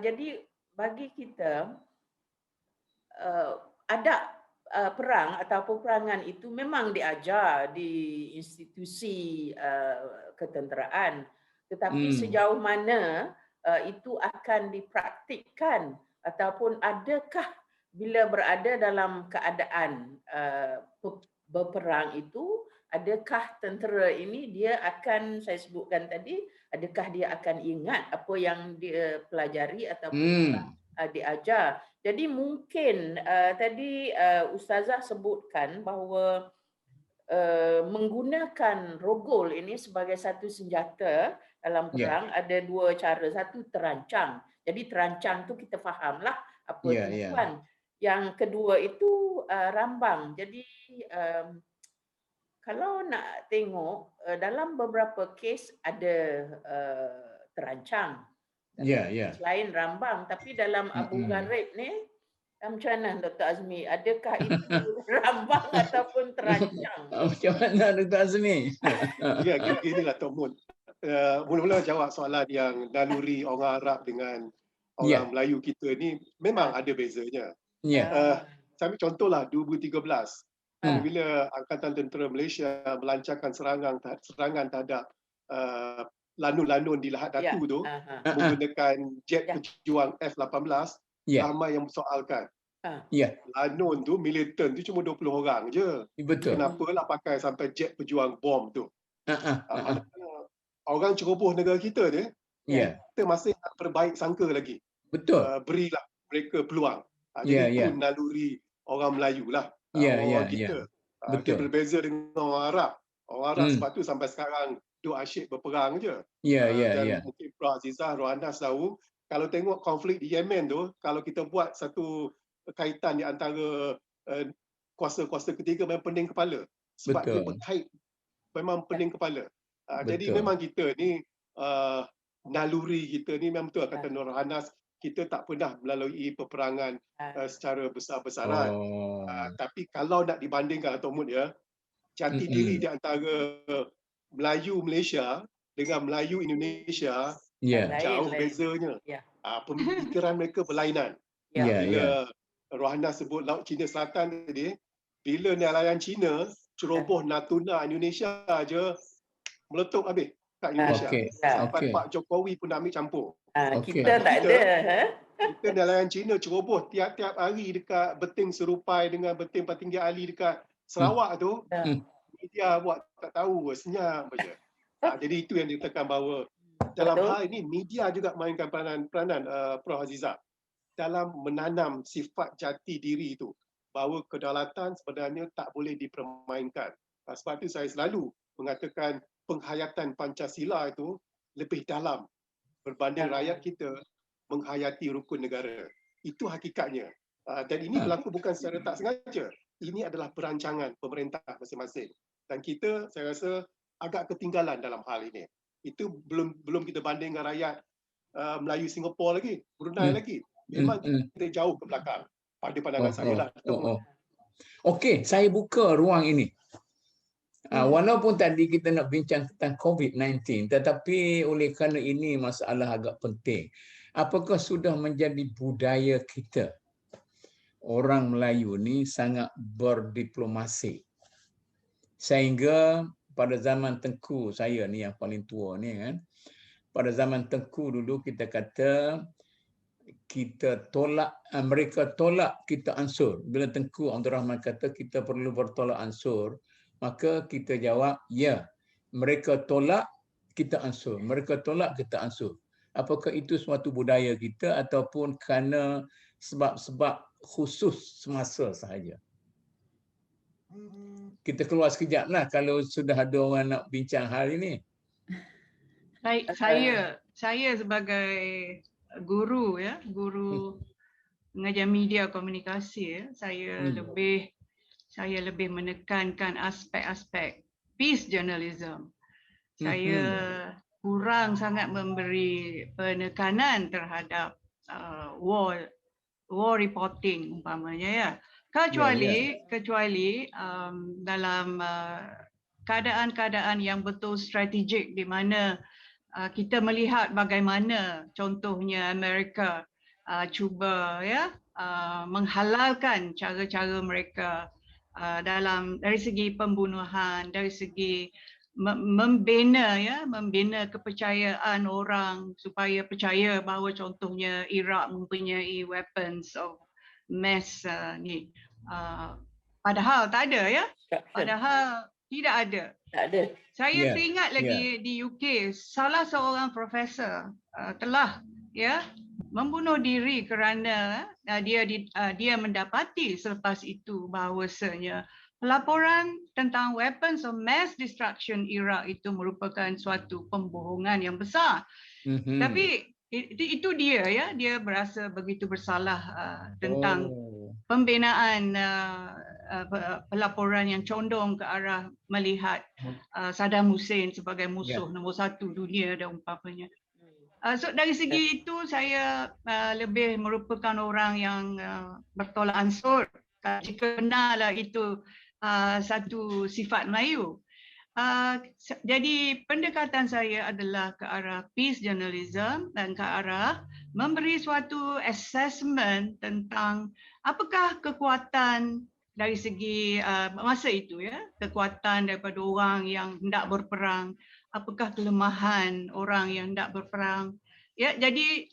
Jadi bagi kita ada perang atau peperangan itu memang diajar di institusi ketenteraan, tetapi sejauh mana itu akan dipraktikkan ataupun adakah bila berada dalam keadaan berperang itu, adakah tentera ini dia akan, saya sebutkan tadi, adakah dia akan ingat apa yang dia pelajari ataupun diajar. Jadi mungkin tadi Ustazah sebutkan bahawa menggunakan rogol ini sebagai satu senjata dalam perang ada dua cara. Satu, terancang. Jadi terancang tu kita fahamlah apa tujuan. Yang kedua itu rambang. Jadi kalau nak tengok dalam beberapa kes ada terancang. Selain rambang, tapi dalam Abu Gharib ni macam mana Dr. Azmi? Adakah itu rambang ataupun terancang? Macam mana Dr. Azmi? Ya, ginilah Tok Mun. Mula-mula jawab soalan yang naluri orang Arab dengan orang Melayu kita ni memang ada bezanya. Saya ambil contohlah 2013 bila Angkatan Tentera Malaysia melancarkan serangan terhadap lanun-lanun di Lahad Datu tu menggunakan jet pejuang F-18, ramai yang memsoalkan. Lanun tu, militan tu cuma 20 orang je. Kenapalah pakai sampai jet pejuang bom tu? Orang ceroboh negara kita ni, kita masih nak perbaik sangka lagi. Berilah mereka peluang. Jadi itu naluri orang Melayu lah. Orang kita. Kita berbeza dengan orang Arab. Orang Arab sebab tu sampai sekarang duk asyik berperang je. Dan mungkin Prof. Azizah, Rohanas tahu, kalau tengok konflik di Yemen tu, kalau kita buat satu kaitan di antara kuasa-kuasa ketiga memang pening kepala. Sebab dia berkait memang pening kepala. Jadi memang kita ni naluri kita ni memang betul kata Nur Hanas, kita tak pernah melalui peperangan secara besar-besaran. Tapi kalau nak dibandingkan Atok Mud ya, jati diri di antara Melayu Malaysia dengan Melayu Indonesia jauh bezanya. Pemikiran mereka berlainan. Bila Rohana sebut Laut Cina Selatan tadi, bila nelayan Cina ceroboh Natuna Indonesia aja meletup habis kat Indonesia. Sampai Pak Jokowi pun nak ambil campur. Kita tak ada. Kita nelayan Cina ceroboh tiap-tiap hari dekat beting Serupai dengan beting Patinggi Ali dekat Sarawak tu. Media buat tak tahu, senyap saja. Jadi itu yang ditekan bahawa dalam hal ini media juga mainkan peranan Prof. Azizah dalam menanam sifat jati diri itu, bahawa kedaulatan sebenarnya tak boleh dipermainkan. Sebab itu saya selalu mengatakan penghayatan Pancasila itu lebih dalam berbanding rakyat kita menghayati rukun negara. Itu hakikatnya. Dan ini berlaku bukan secara tak sengaja. Ini adalah perancangan pemerintah masing-masing. Dan kita, saya rasa agak ketinggalan dalam hal ini. Itu belum kita banding dengan rakyat Melayu Singapura lagi, Brunei lagi. Memang kita jauh ke belakang pada pandangan saya lah. Okey, saya buka ruang ini. Walaupun tadi kita nak bincang tentang COVID-19, tetapi oleh kerana ini masalah agak penting. Apakah sudah menjadi budaya kita, orang Melayu ni sangat berdiplomasi? Sehingga pada zaman Tengku, saya ni yang paling tua ni kan, pada zaman Tengku dulu kita kata kita tolak, mereka tolak, kita ansur. Bila Tengku Abdul Rahman kata kita perlu bertolak ansur, maka kita jawab, ya, mereka tolak, kita ansur. Mereka tolak, kita ansur. Apakah itu suatu budaya kita ataupun kerana sebab-sebab khusus semasa sahaja? Kita keluar sekejap lah kalau sudah ada orang nak bincang hal ini. Saya sebagai guru ya, guru mengajar media komunikasi ya, saya lebih menekankan aspek-aspek peace journalism. Saya kurang sangat memberi penekanan terhadap war reporting umpamanya ya. Kecuali dalam keadaan-keadaan yang betul strategik di mana kita melihat bagaimana contohnya Amerika cuba ya menghalalkan cara-cara mereka dari segi pembunuhan, dari segi membina kepercayaan orang supaya percaya bahawa contohnya Iraq mempunyai weapons of mass ni. Padahal tak ada ya. Padahal tidak ada. Saya teringat lagi di UK salah seorang profesor telah ya membunuh diri kerana dia mendapati selepas itu bahawasanya pelaporan tentang weapons of mass destruction Iraq itu merupakan suatu pembohongan yang besar. Tapi itu dia berasa begitu bersalah tentang pembinaan pelaporan yang condong ke arah melihat Saddam Hussein sebagai musuh nombor satu dunia dan umpamanya. So dari segi itu saya lebih merupakan orang yang bertolak ansur jika benarlah itu satu sifat Melayu. Jadi pendekatan saya adalah ke arah peace journalism dan ke arah memberi suatu assessment tentang apakah kekuatan dari segi masa itu ya, kekuatan daripada orang yang hendak berperang, apakah kelemahan orang yang hendak berperang. Ya, jadi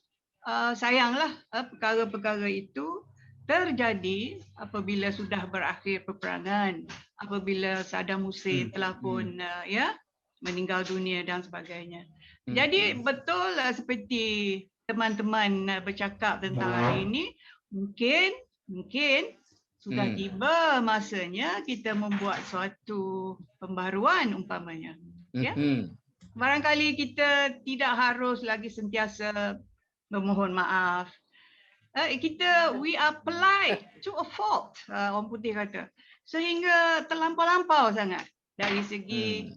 sayanglah perkara-perkara itu terjadi apabila sudah berakhir peperangan, apabila Saddam Hussein telah pun meninggal dunia dan sebagainya. Jadi betul seperti teman-teman bercakap tentang hari ini, mungkin sudah tiba masanya kita membuat suatu pembaruan umpamanya. Ya. Barangkali kita tidak harus lagi sentiasa memohon maaf. We are polite to a fault, orang putih kata. Sehingga terlampau-lampau sangat dari segi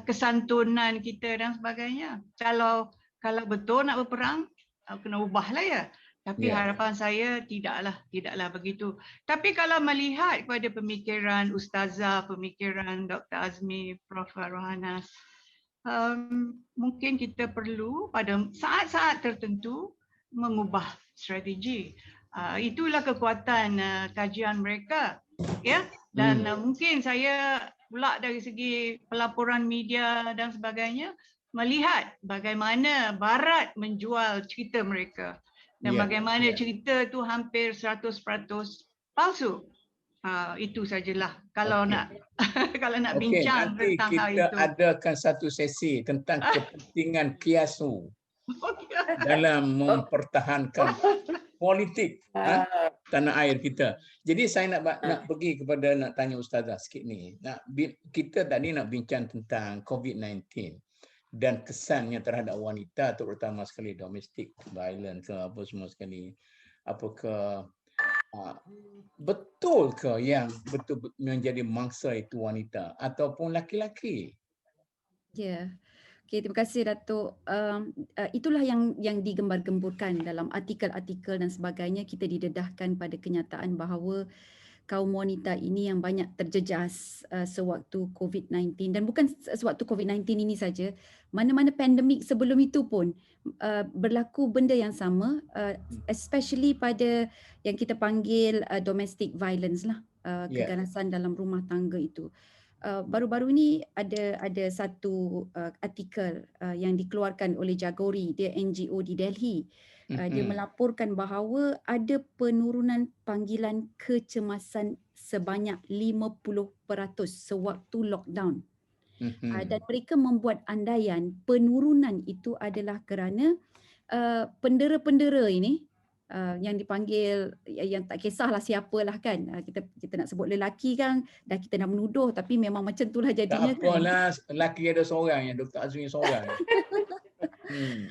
kesantunan kita dan sebagainya. Kalau betul nak berperang, kena ubahlah ya. Tapi harapan saya tidaklah begitu. Tapi kalau melihat kepada pemikiran Ustazah, pemikiran Dr. Azmi, Prof. Rohanas, mungkin kita perlu pada saat-saat tertentu mengubah strategi. Itulah kekuatan kajian mereka, ya. Dan mungkin saya pula dari segi pelaporan media dan sebagainya melihat bagaimana Barat menjual cerita mereka dan bagaimana cerita itu hampir 100% palsu. Itu sajalah kalau nak bincang tentang hal itu. Kita adakan satu sesi tentang kepentingan kiasu dalam mempertahankan politik tanah air kita. Jadi saya nak pergi kepada nak tanya Ustazah sikit ni. Kita tadi nak bincang tentang COVID-19 dan kesannya terhadap wanita, terutama sekali domestic violence ke apa semua sekali. Apakah Betul ke yang betul menjadi mangsa itu wanita ataupun laki-laki? Ya. Okay, terima kasih Datuk. Itulah yang digembar-gemburkan dalam artikel-artikel dan sebagainya. Kita didedahkan pada kenyataan bahawa kaum wanita ini yang banyak terjejas sewaktu COVID-19, dan bukan sewaktu COVID-19 ini saja, mana-mana pandemik sebelum itu pun berlaku benda yang sama, especially pada yang kita panggil domestic violence lah, keganasan dalam rumah tangga itu. Baru-baru ini ada satu artikel yang dikeluarkan oleh Jagori, dia NGO di Delhi. Dia melaporkan bahawa ada penurunan panggilan kecemasan sebanyak 50% sewaktu lockdown. Dan mereka membuat andaian penurunan itu adalah kerana pendera-pendera ini yang dipanggil, yang tak kisahlah siapalah kan, kita nak sebut lelaki kan, dah kita dah menuduh, tapi memang macam itulah jadinya. Tak apalah, lelaki ada seorang, yang Dr. Azmi seorang.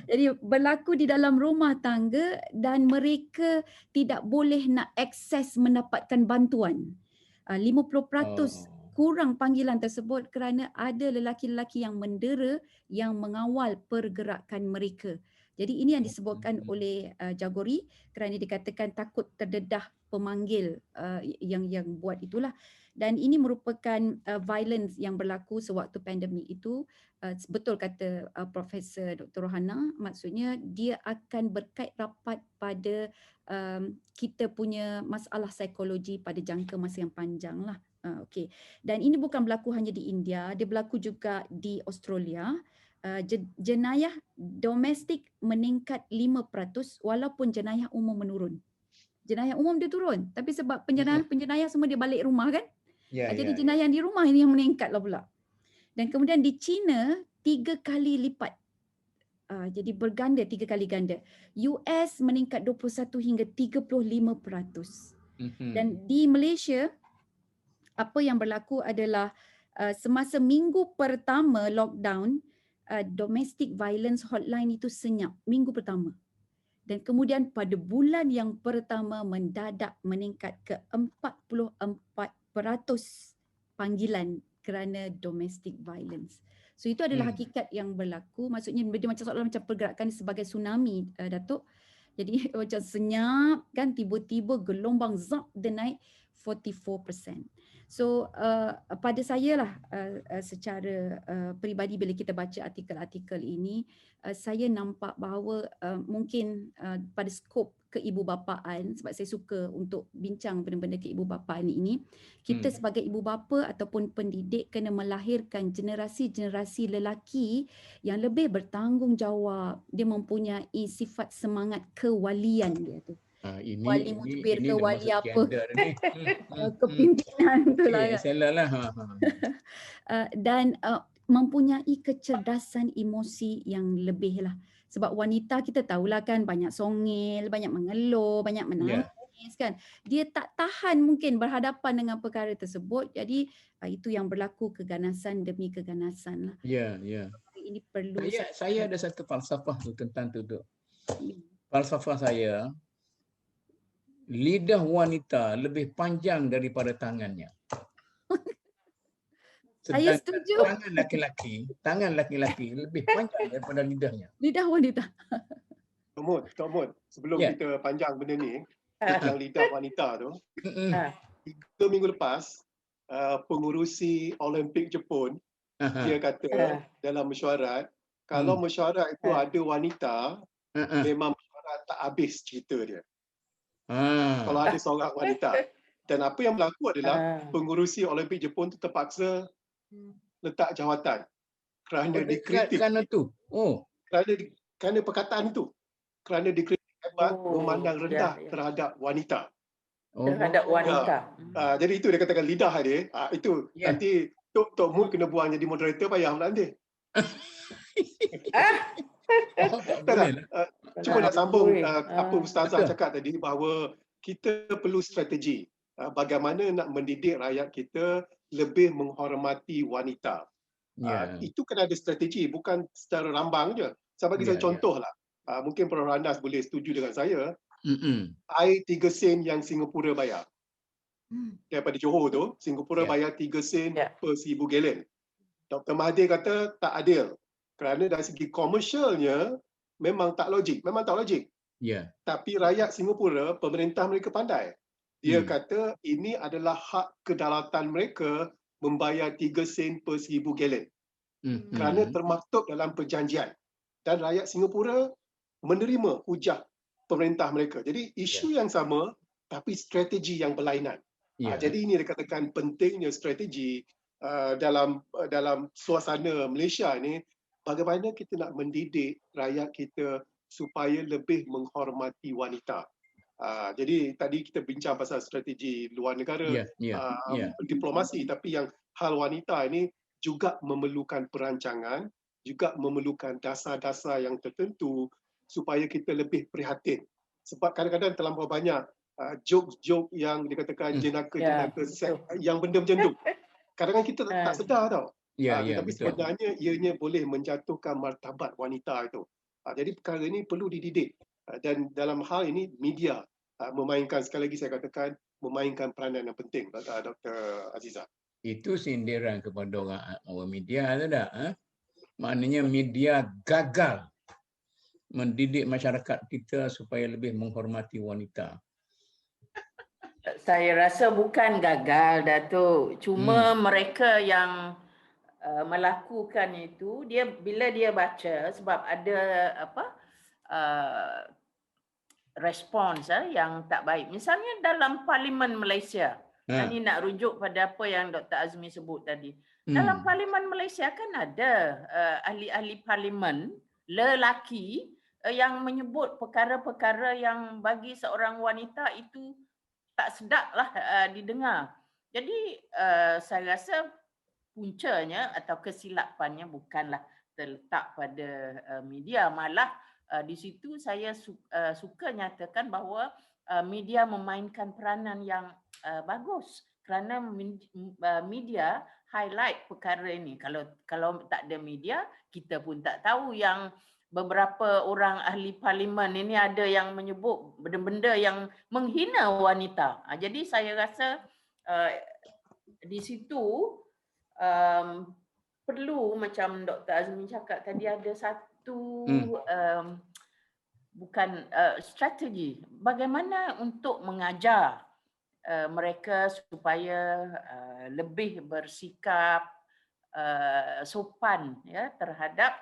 Jadi berlaku di dalam rumah tangga dan mereka tidak boleh nak akses mendapatkan bantuan. 50% kurang panggilan tersebut kerana ada lelaki-lelaki yang mendera yang mengawal pergerakan mereka. Jadi ini yang disebutkan oleh Jagori kerana dikatakan takut terdedah pemanggil yang buat itulah. Dan ini merupakan violence yang berlaku sewaktu pandemik itu. Betul kata Profesor Dr. Rohana, maksudnya dia akan berkait rapat pada kita punya masalah psikologi pada jangka masa yang panjang lah. Okay. Dan ini bukan berlaku hanya di India, dia berlaku juga di Australia. Jenayah domestik meningkat 5% walaupun jenayah umum menurun. Jenayah umum dia turun, tapi sebab penjenayah semua dia balik rumah kan. Jadi jenayah di rumah ini yang meningkat lah pula. Dan kemudian di China 3 kali lipat. Jadi berganda, 3 kali ganda. US meningkat 21 hingga 35%. Dan di Malaysia apa yang berlaku adalah semasa minggu pertama lockdown, domestic violence hotline itu senyap minggu pertama. Dan kemudian pada bulan yang pertama mendadak meningkat ke 44% panggilan kerana domestic violence. So itu adalah hakikat yang berlaku. Maksudnya dia macam seolah macam pergerakan sebagai tsunami, Datuk. Jadi macam senyap kan, tiba-tiba gelombang zap dia naik 44%. So pada saya lah secara peribadi bila kita baca artikel-artikel ini, saya nampak bahawa mungkin pada skop keibubapaan, sebab saya suka untuk bincang benda-benda keibubapaan ini, kita sebagai ibu bapa ataupun pendidik kena melahirkan generasi-generasi lelaki yang lebih bertanggungjawab. Dia mempunyai sifat semangat kewalian dia tu. Wali mudbir ke wali apa kepimpinan tu lah. Dan mempunyai kecerdasan emosi yang lebih lah. Sebab wanita kita tahulah kan, banyak songil, banyak mengeluh, banyak menangis kan. Dia tak tahan mungkin berhadapan dengan perkara tersebut. Jadi itu yang berlaku, keganasan demi keganasan lah. Ini perlu. Saya ada satu falsafah tu tentang tu. Falsafah saya, lidah wanita lebih panjang daripada tangannya. Saya setuju. Tangan laki-laki lebih panjang daripada lidahnya. Lidah wanita. Tok Mut, sebelum kita panjang benda ni, tentang lidah wanita tu, 3 minggu lepas, pengurusi Olimpik Jepun, dia kata dalam mesyuarat, kalau mesyuarat itu ada wanita, memang mesyuarat tak habis cerita dia. Kalau ada seorang wanita. Dan apa yang berlaku adalah pengurusi Olimpik Jepun tu terpaksa letak jawatan kerana dikritik. Kerana tu? Kerana perkataan itu. Kerana dikritik hebat, memandang rendah terhadap wanita. Terhadap wanita. Jadi itu dia katakan lidah dia. Itu nanti Tok Mut kena buang jadi moderator, payah pula nanti. Cuma nak sambung apa Ustazah cakap tadi, bahawa kita perlu strategi bagaimana nak mendidik rakyat kita lebih menghormati wanita. Itu kena ada strategi, bukan secara rambang je. Saya bagi saya contoh lah. Mungkin Prof. Ranas boleh setuju dengan saya. Air 3 sen yang Singapura bayar. Daripada Johor tu, Singapura bayar 3 sen per 1000 gallon. Dr. Mahathir kata tak adil. Kerana dari segi komersialnya memang tak logik. Tapi rakyat Singapura, pemerintah mereka pandai. Dia kata ini adalah hak kedaulatan mereka membayar 3 sen per 1000 gallon. Kerana termaktub dalam perjanjian. Dan rakyat Singapura menerima hujah pemerintah mereka. Jadi isu yang sama tapi strategi yang berlainan. Jadi ini dikatakan pentingnya strategi dalam suasana Malaysia ini, bagaimana kita nak mendidik rakyat kita supaya lebih menghormati wanita. Jadi tadi kita bincang pasal strategi luar negara, diplomasi, tapi yang hal wanita ini juga memerlukan perancangan, juga memerlukan dasar-dasar yang tertentu supaya kita lebih prihatin. Sebab kadang-kadang terlampau banyak joke-joke yang dikatakan jenaka-jenaka yang benda macam tu. Kadang-kadang kita tak sedar tau. Tapi sebenarnya ianya boleh menjatuhkan martabat wanita itu. Jadi perkara ini perlu dididik. Dan dalam hal ini media memainkan, sekali lagi saya katakan, memainkan peranan yang penting, Dr. Azizah. Itu sindiran kepada orang media tu dah. Maknanya media gagal mendidik masyarakat kita supaya lebih menghormati wanita. Saya rasa bukan gagal, Datuk. Cuma mereka yang melakukan itu, bila dia baca, sebab ada respons yang tak baik. Misalnya dalam Parlimen Malaysia. Ini nak rujuk pada apa yang Dr. Azmi sebut tadi. Dalam Parlimen Malaysia kan ada ahli-ahli parlimen lelaki yang menyebut perkara-perkara yang bagi seorang wanita itu tak sedaplah didengar. Jadi saya rasa puncanya atau kesilapannya bukanlah terletak pada media, malah di situ saya suka nyatakan bahawa media memainkan peranan yang bagus kerana media highlight perkara ini. Kalau tak ada media, kita pun tak tahu yang beberapa orang ahli parlimen ini ada yang menyebut benda-benda yang menghina wanita. Jadi saya rasa di situ perlu, macam Dr. Azmi cakap tadi, ada satu strategi bagaimana untuk mengajar mereka supaya lebih bersikap sopan terhadap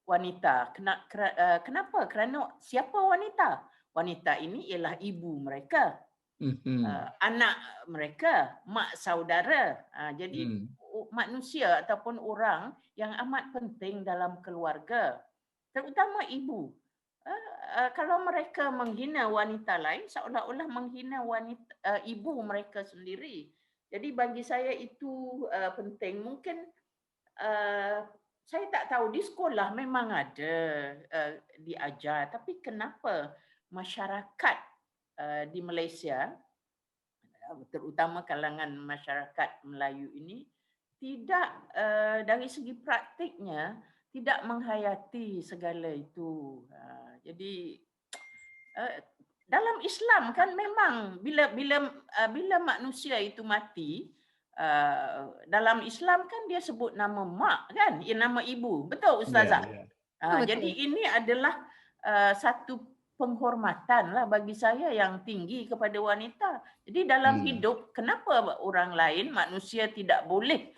wanita. Kenapa? Kerana siapa wanita? Wanita ini ialah ibu mereka, anak mereka, mak saudara. Jadi manusia ataupun orang yang amat penting dalam keluarga, terutama ibu. Kalau mereka menghina wanita lain, seolah-olah menghina wanita ibu mereka sendiri. Jadi bagi saya itu penting. Mungkin saya tak tahu, di sekolah memang ada diajar, tapi kenapa masyarakat di Malaysia, terutama kalangan masyarakat Melayu ini, tidak dari segi praktiknya tidak menghayati segala itu. Jadi dalam Islam kan memang bila manusia itu mati, dalam Islam kan dia sebut nama mak kan, nama ibu. Betul Ustazah? Jadi ini adalah satu penghormatan lah bagi saya yang tinggi kepada wanita. Jadi dalam hidup, kenapa orang lain, manusia tidak boleh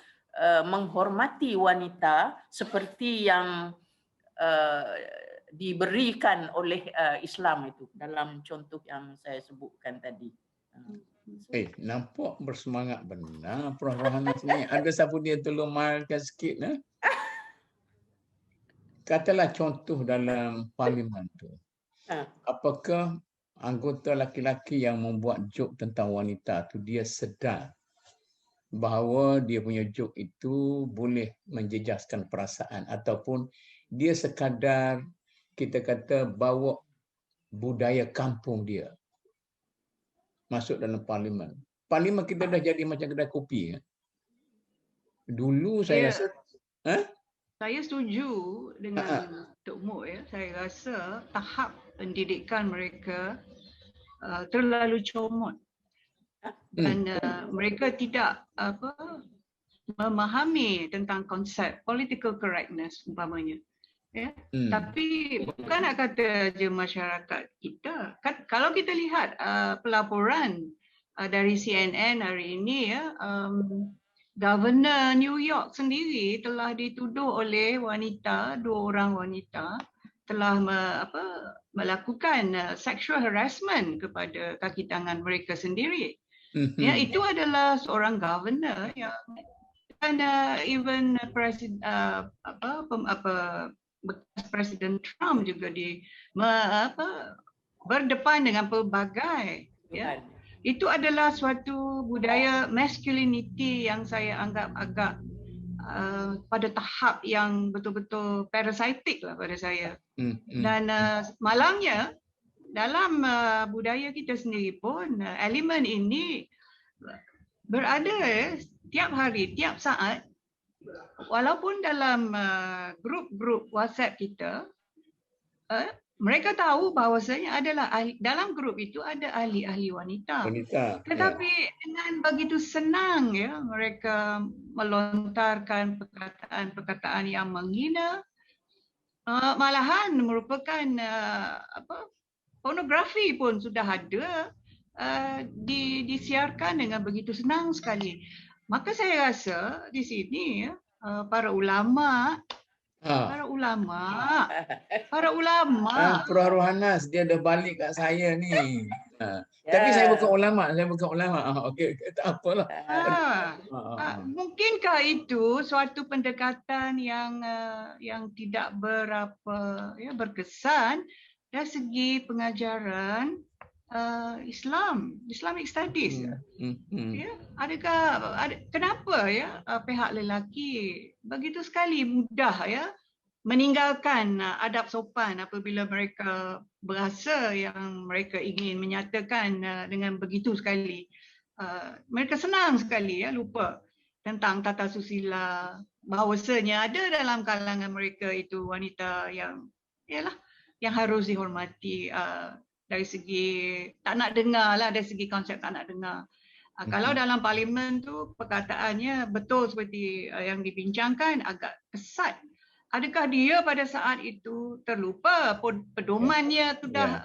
menghormati wanita seperti yang diberikan oleh Islam itu dalam contoh yang saya sebutkan tadi. Nampak bersemangat benar Prof. Rohana sini. Ada siapa dia tolong marahkan sikit Katalah contoh dalam parlimen tu. Apakah anggota laki-laki yang membuat joke tentang wanita tu dia sedar bahawa dia punya joke itu boleh menjejaskan perasaan, ataupun dia sekadar kita kata bawa budaya kampung dia masuk dalam parlimen. Parlimen kita dah jadi macam kedai kopi. Dulu saya rasa saya setuju dengan Tok Mok. Saya rasa tahap pendidikan mereka terlalu comot dan mereka tidak memahami tentang konsep political correctness umpamanya. Ya. Tapi bukan nak kata je masyarakat kita. Kalau kita lihat pelaporan dari CNN hari ini, ya, Governor New York sendiri telah dituduh oleh wanita, 2 orang wanita telah melakukan sexual harassment kepada kaki tangan mereka sendiri. Ya, itu adalah seorang governor yang dan even bekas Presiden Trump juga berdepan dengan pelbagai, ya. Itu adalah suatu budaya masculinity yang saya anggap agak pada tahap yang betul-betul parasitik lah pada saya. Dan malangnya dalam budaya kita sendiri pun elemen ini berada tiap hari, tiap saat. Walaupun dalam grup-grup WhatsApp kita, mereka tahu bahawasanya adalah dalam grup itu ada ahli-ahli wanita. Tetapi dengan begitu senang, ya, mereka melontarkan perkataan-perkataan yang menghina, malahan merupakan pornografi pun sudah ada disiarkan dengan begitu senang sekali. Maka saya rasa di sini, ya, para ulama, Prof Rohanas dia dah balik kat saya ni. Tapi saya bukan ulama, Okey, tak apalah. Mungkinkah itu suatu pendekatan yang tidak berkesan dari segi pengajaran Islamic Studies. Ya, kenapa, ya, pihak lelaki begitu sekali mudah, ya, meninggalkan adab sopan apabila mereka berasa yang mereka ingin menyatakan dengan begitu sekali. Mereka senang sekali, ya, lupa tentang tata susila, bahawasanya ada dalam kalangan mereka itu wanita yang harus dihormati. Dari segi tak nak dengar lah, dari segi konsep tak nak dengar. Kalau dalam parlimen tu perkataannya betul seperti yang dibincangkan, agak kesat. Adakah dia pada saat itu terlupa pedomannya sudah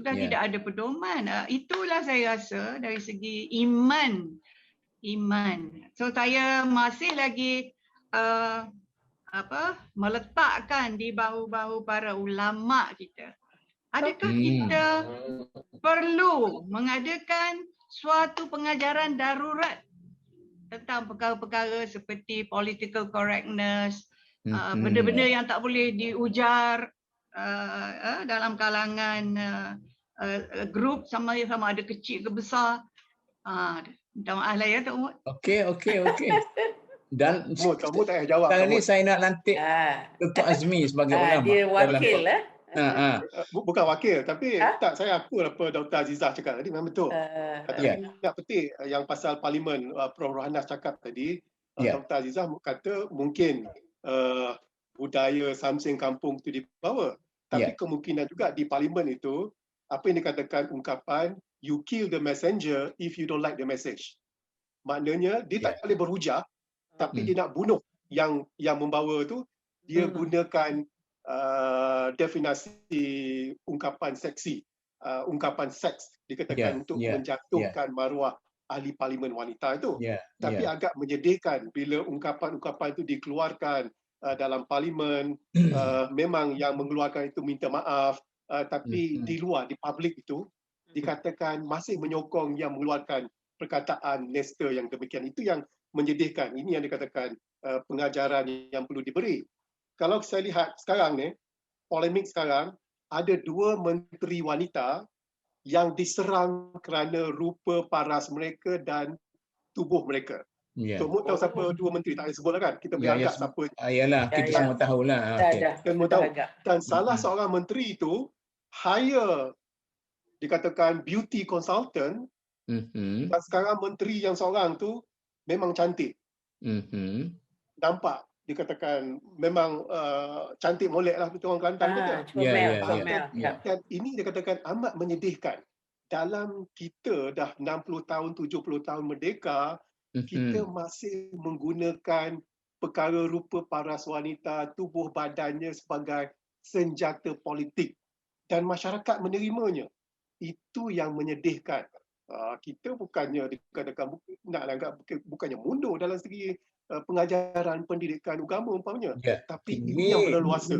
tidak ada pedoman? Itulah saya rasa dari segi iman. So saya masih lagi meletakkan di bahu-bahu para ulama kita. Adakah kita perlu mengadakan suatu pengajaran darurat tentang perkara-perkara seperti political correctness, benda-benda yang tak boleh diujar dalam kalangan grup sama ada kecil ke besar. Minta maaf lah, ya, Tok Mut. Okey. Dan kamu tak payah jawab. Sekarang ni saya nak lantik Dr. Azmi sebagai ulama. Dia wakil lah. Bukan wakil, tapi tak, saya akui apa Dr. Azizah cakap tadi memang betul. Tak petik yang pasal parlimen Prof Rohanas cakap tadi. Dr. Azizah kata mungkin budaya samseng kampung itu dibawa, tapi kemungkinan juga di parlimen itu apa yang dikatakan ungkapan you kill the messenger if you don't like the message. Maknanya dia tak boleh berhujah, tapi dia nak bunuh yang membawa tu. Dia gunakan definasi ungkapan seksi, ungkapan seks dikatakan untuk menjatuhkan maruah ahli parlimen wanita itu. Tapi agak menyedihkan bila ungkapan-ungkapan itu dikeluarkan dalam parlimen. Memang yang mengeluarkan itu minta maaf, tapi di luar, di publik itu dikatakan masih menyokong yang mengeluarkan perkataan nesta yang demikian. Itu yang menyedihkan. Ini yang dikatakan pengajaran yang perlu diberi. Kalau saya lihat sekarang ni, polemik sekarang, ada 2 menteri wanita yang diserang kerana rupa paras mereka dan tubuh mereka. So, Mut tahu siapa 2 menteri? Tak payah sebut lah kan? Kita boleh anggap siapa. Yalah, kita semua tahulah. Semua tahu. Dan salah seorang menteri itu hire, dikatakan beauty consultant, dan sekarang menteri yang seorang tu memang cantik. Nampak, dikatakan memang cantik molek lah, betul orang Kelantan kata. Comel. Dan ini dikatakan amat menyedihkan. dalam kita dah 60 tahun, 70 tahun merdeka, kita masih menggunakan perkara rupa paras wanita, tubuh badannya sebagai senjata politik dan masyarakat menerimanya. Itu yang menyedihkan. Kita bukannya nak anggap bukannya mundur dalam segi pengajaran pendidikan agama umpamanya, tapi ini yang berleluasa.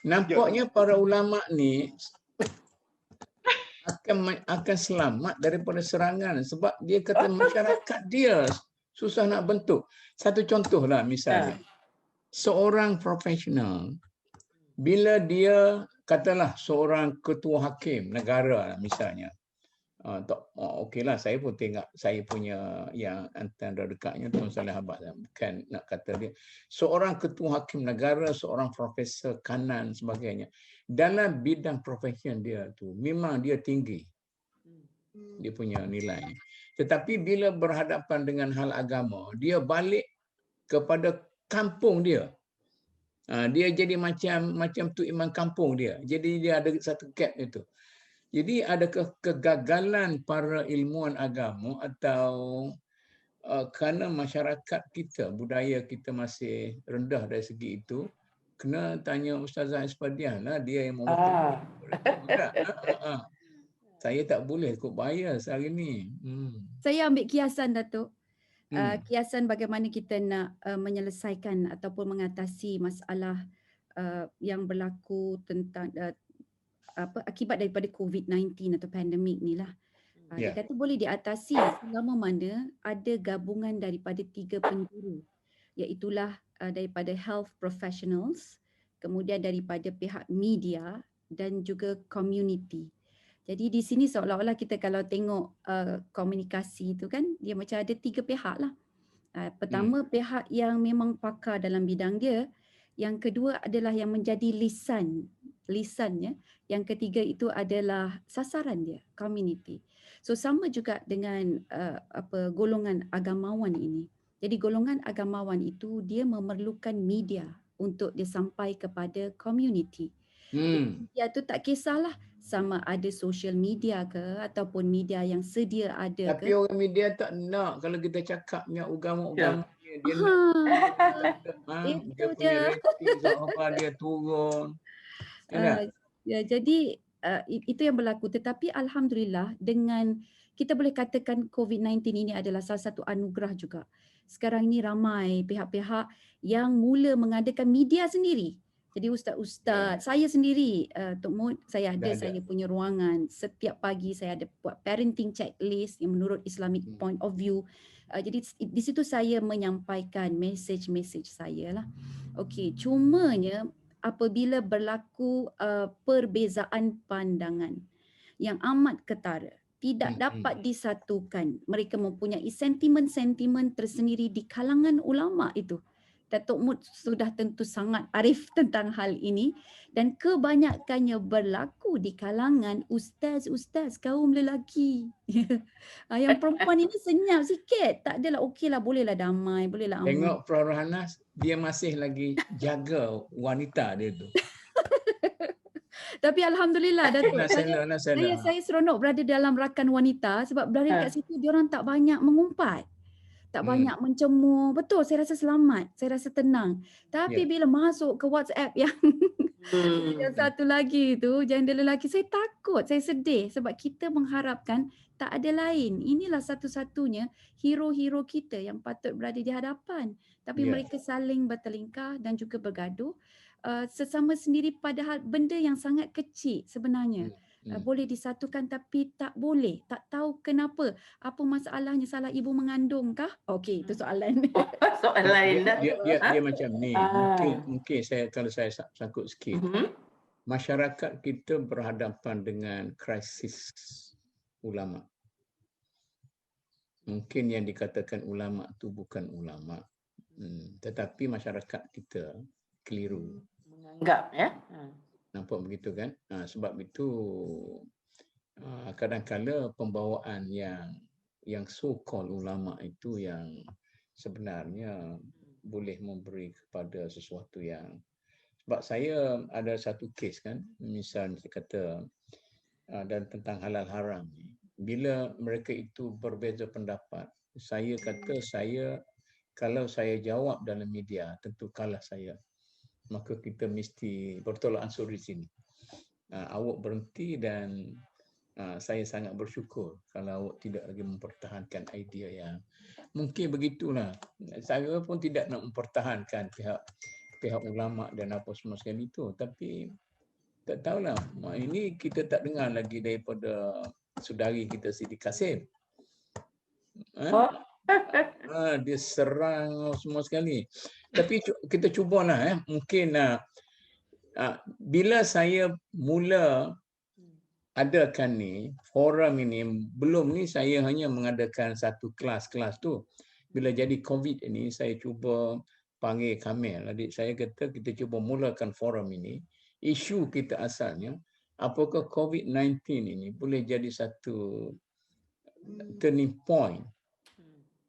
Nampaknya para ulama ni akan selamat daripada serangan sebab dia kata masyarakat dia susah nak bentuk. Satu contohlah misalnya, seorang profesional bila dia katalah seorang ketua hakim negara misalnya, okeylah, saya pun tengok saya punya yang antara dekatnya Tuan Saleh Abbas, bukan nak kata dia seorang ketua hakim negara, seorang profesor kanan sebagainya, dalam bidang profesion dia tu memang dia tinggi dia punya nilai, tetapi bila berhadapan dengan hal agama dia balik kepada kampung dia. Dia jadi macam tu imam kampung dia, jadi dia ada satu gap itu. Jadi adakah kegagalan para ilmuwan agama atau kerana masyarakat kita, budaya kita masih rendah dari segi itu? Kena tanya Ustazah Espadiah lah, dia yang mewakili. Saya tak boleh ikut bias hari ni. Saya ambil kiasan, Datuk. Kiasan bagaimana kita nak menyelesaikan ataupun mengatasi masalah yang berlaku tentang akibat daripada COVID-19 atau pandemik ni lah. Dia kata boleh diatasi selama mana ada gabungan daripada 3 penjuru, iaitulah daripada health professionals, kemudian daripada pihak media dan juga community. Jadi di sini seolah-olah kita kalau tengok komunikasi itu kan, dia macam ada 3 pihak lah. Pertama pihak yang memang pakar dalam bidang dia, yang kedua adalah yang menjadi lisannya, yang ketiga itu adalah sasaran dia, community. So sama juga dengan golongan agamawan ini. Jadi golongan agamawan itu dia memerlukan media untuk dia sampai kepada community. Media tu tak kisahlah sama ada social media ke ataupun media yang sedia ada tapi ke. orang media tak nak kalau kita cakapnya agama-agama dia nak dia punya rating apa dia turun. Jadi itu yang berlaku, tetapi alhamdulillah dengan kita boleh katakan COVID-19 ini adalah salah satu anugerah juga. Sekarang ini ramai pihak-pihak yang mula mengadakan media sendiri. Jadi ustaz-ustaz, saya sendiri Tok Mut, saya punya ruangan. Setiap pagi saya ada buat parenting checklist yang menurut Islamic point of view. Jadi di situ saya menyampaikan message saya lah. Okey, cumanya apabila berlaku perbezaan pandangan yang amat ketara, tidak dapat disatukan, mereka mempunyai sentimen-sentimen tersendiri di kalangan ulama itu. Datuk Mut sudah tentu sangat arif tentang hal ini dan kebanyakannya berlaku di kalangan ustaz-ustaz kaum lelaki. Yang perempuan ini senyap sikit, tak adalah okeylah, bolehlah damai, bolehlah aman. Tengok Prof. Rohanas, dia masih lagi jaga wanita dia tu. Tapi alhamdulillah Datuk, saya seronok berada dalam rakan wanita sebab berada kat situ diorang tak banyak mengumpat. Tak banyak mencemur. Betul, saya rasa selamat. Saya rasa tenang. Tapi bila masuk ke WhatsApp yang yang satu lagi tu, janda lelaki, saya takut, saya sedih sebab kita mengharapkan tak ada lain. Inilah satu-satunya hero-hero kita yang patut berada di hadapan. Tapi mereka saling bertelingkah dan juga bergaduh sesama sendiri, padahal benda yang sangat kecil sebenarnya. Boleh disatukan tapi tak boleh. Tak tahu kenapa. Apa masalahnya? Salah ibu mengandung kah? Okey, itu soalan. Soalan lain. Dia macam ni. Mungkin kalau saya sangkut sikit. Masyarakat kita berhadapan dengan krisis ulama. Mungkin yang dikatakan ulama tu bukan ulama. Tetapi masyarakat kita keliru. Menganggap Nampak begitu kan? Sebab itu kadang-kala pembawaan yang so-called ulama itu yang sebenarnya boleh memberi kepada sesuatu yang, sebab saya ada satu kes kan, misalnya saya kata dan tentang halal haram. Bila mereka itu berbeza pendapat, saya kata kalau saya jawab dalam media, tentu kalah saya. Maka kita mesti bertolak ansur di sini. Awak berhenti dan saya sangat bersyukur kalau awak tidak lagi mempertahankan idea yang mungkin begitulah. Saya pun tidak nak mempertahankan pihak ulama dan apa semua sekali itu, tapi tak tahulah. Ini kita tak dengar lagi daripada saudari kita Siti Kasim. Dia serang semua sekali. Tapi kita cubalah mungkin bila saya mula adakan ni forum ini, belum ni saya hanya mengadakan satu kelas tu. Bila jadi COVID ini, saya cuba panggil Kamil, adik saya, kata kita cuba mulakan forum ini. Isu kita asalnya, apakah COVID-19 ini boleh jadi satu turning point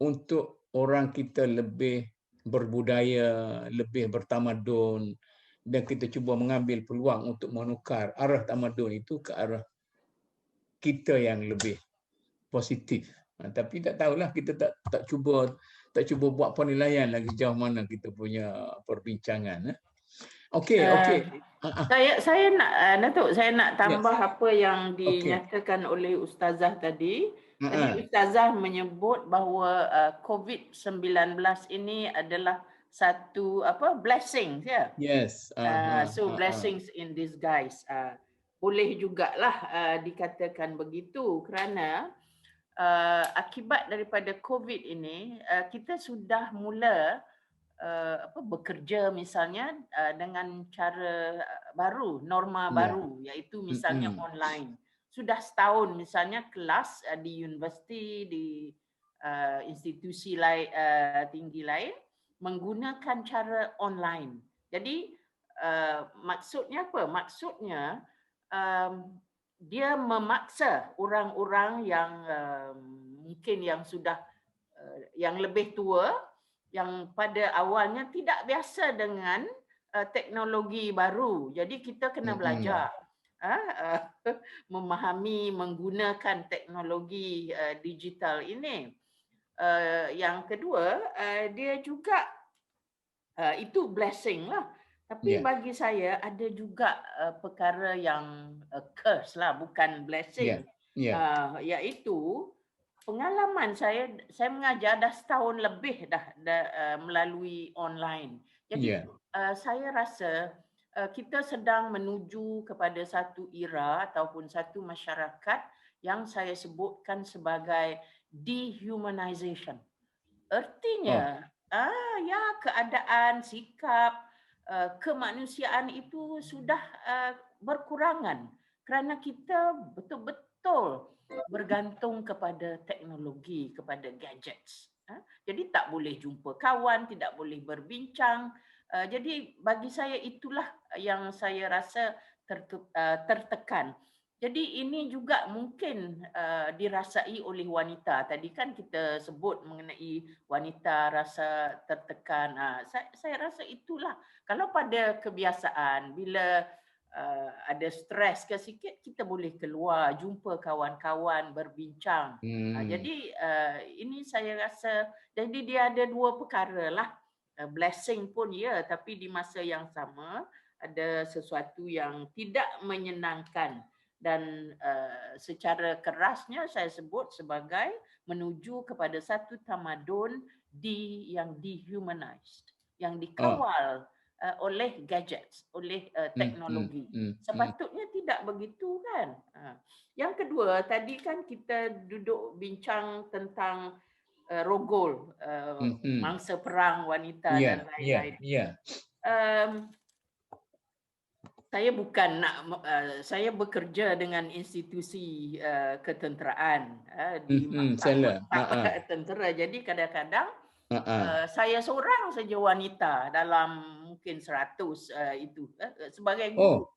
untuk orang kita lebih berbudaya, lebih bertamadun, dan kita cuba mengambil peluang untuk menukar arah tamadun itu ke arah kita yang lebih positif. Tapi tak tahulah, kita tak cuba buat penilaian lagi sejauh mana kita punya perbincangan. Okey. Saya nak Datuk, saya nak tambah apa yang dinyatakan oleh Ustazah tadi. Tadi Ustazah menyebut bahawa COVID-19 ini adalah satu blessing, ya. Yes. So blessings in disguise. Boleh jugalah dikatakan begitu, kerana akibat daripada COVID ini kita sudah mula bekerja misalnya dengan cara baru, norma baru, iaitu misalnya online. Sudah setahun misalnya kelas di universiti, di institusi lain, tinggi lain menggunakan cara online. Jadi maksudnya apa? Maksudnya dia memaksa orang-orang yang mungkin yang sudah yang lebih tua, yang pada awalnya tidak biasa dengan teknologi baru. Jadi kita kena belajar memahami, menggunakan teknologi digital ini. Yang kedua, dia juga itu blessing lah. Tapi bagi saya ada juga perkara yang curse lah, bukan blessing. Iaitu pengalaman saya mengajar dah setahun lebih dah melalui online. Jadi saya rasa kita sedang menuju kepada satu era ataupun satu masyarakat yang saya sebutkan sebagai dehumanization. Artinya keadaan, sikap, kemanusiaan itu sudah berkurangan kerana kita betul-betul bergantung kepada teknologi, kepada gadgets. Jadi tak boleh jumpa kawan, tidak boleh berbincang. Jadi bagi saya itulah yang saya rasa tertekan. Jadi ini juga mungkin dirasai oleh wanita. Tadi kan kita sebut mengenai wanita rasa tertekan. Saya rasa itulah. Kalau pada kebiasaan, bila ada stres ke sikit, kita boleh keluar, jumpa kawan-kawan, berbincang. Jadi ini saya rasa, jadi dia ada dua perkara lah. Blessing pun ya, tapi di masa yang sama ada sesuatu yang tidak menyenangkan. Dan secara kerasnya saya sebut sebagai menuju kepada satu tamadun yang dehumanized, yang dikawal oleh gadgets, oleh teknologi. Sepatutnya tidak begitu kan. Yang kedua, tadi kan kita duduk bincang tentang rogol, mangsa perang wanita dan lain-lain. Saya bekerja dengan institusi ketenteraan di maktab tentera. Jadi kadang-kadang saya seorang saja wanita dalam mungkin 100 itu sebagai guru.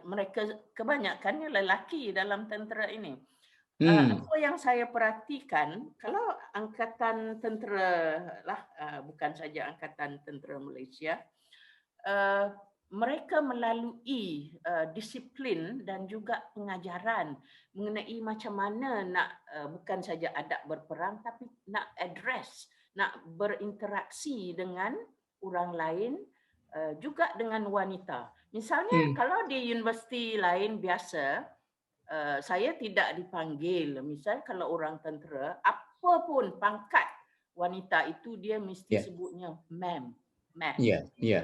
Mereka kebanyakannya lelaki dalam tentera ini. Apa yang saya perhatikan, kalau angkatan tentera lah, bukan saja angkatan tentera Malaysia, mereka melalui disiplin dan juga pengajaran mengenai macam mana nak bukan saja adab berperang tapi nak address, nak berinteraksi dengan orang lain, juga dengan wanita. Misalnya kalau di universiti lain biasa, saya tidak dipanggil. Misal kalau orang tentera, apa pun pangkat wanita itu dia mesti sebutnya ma'am.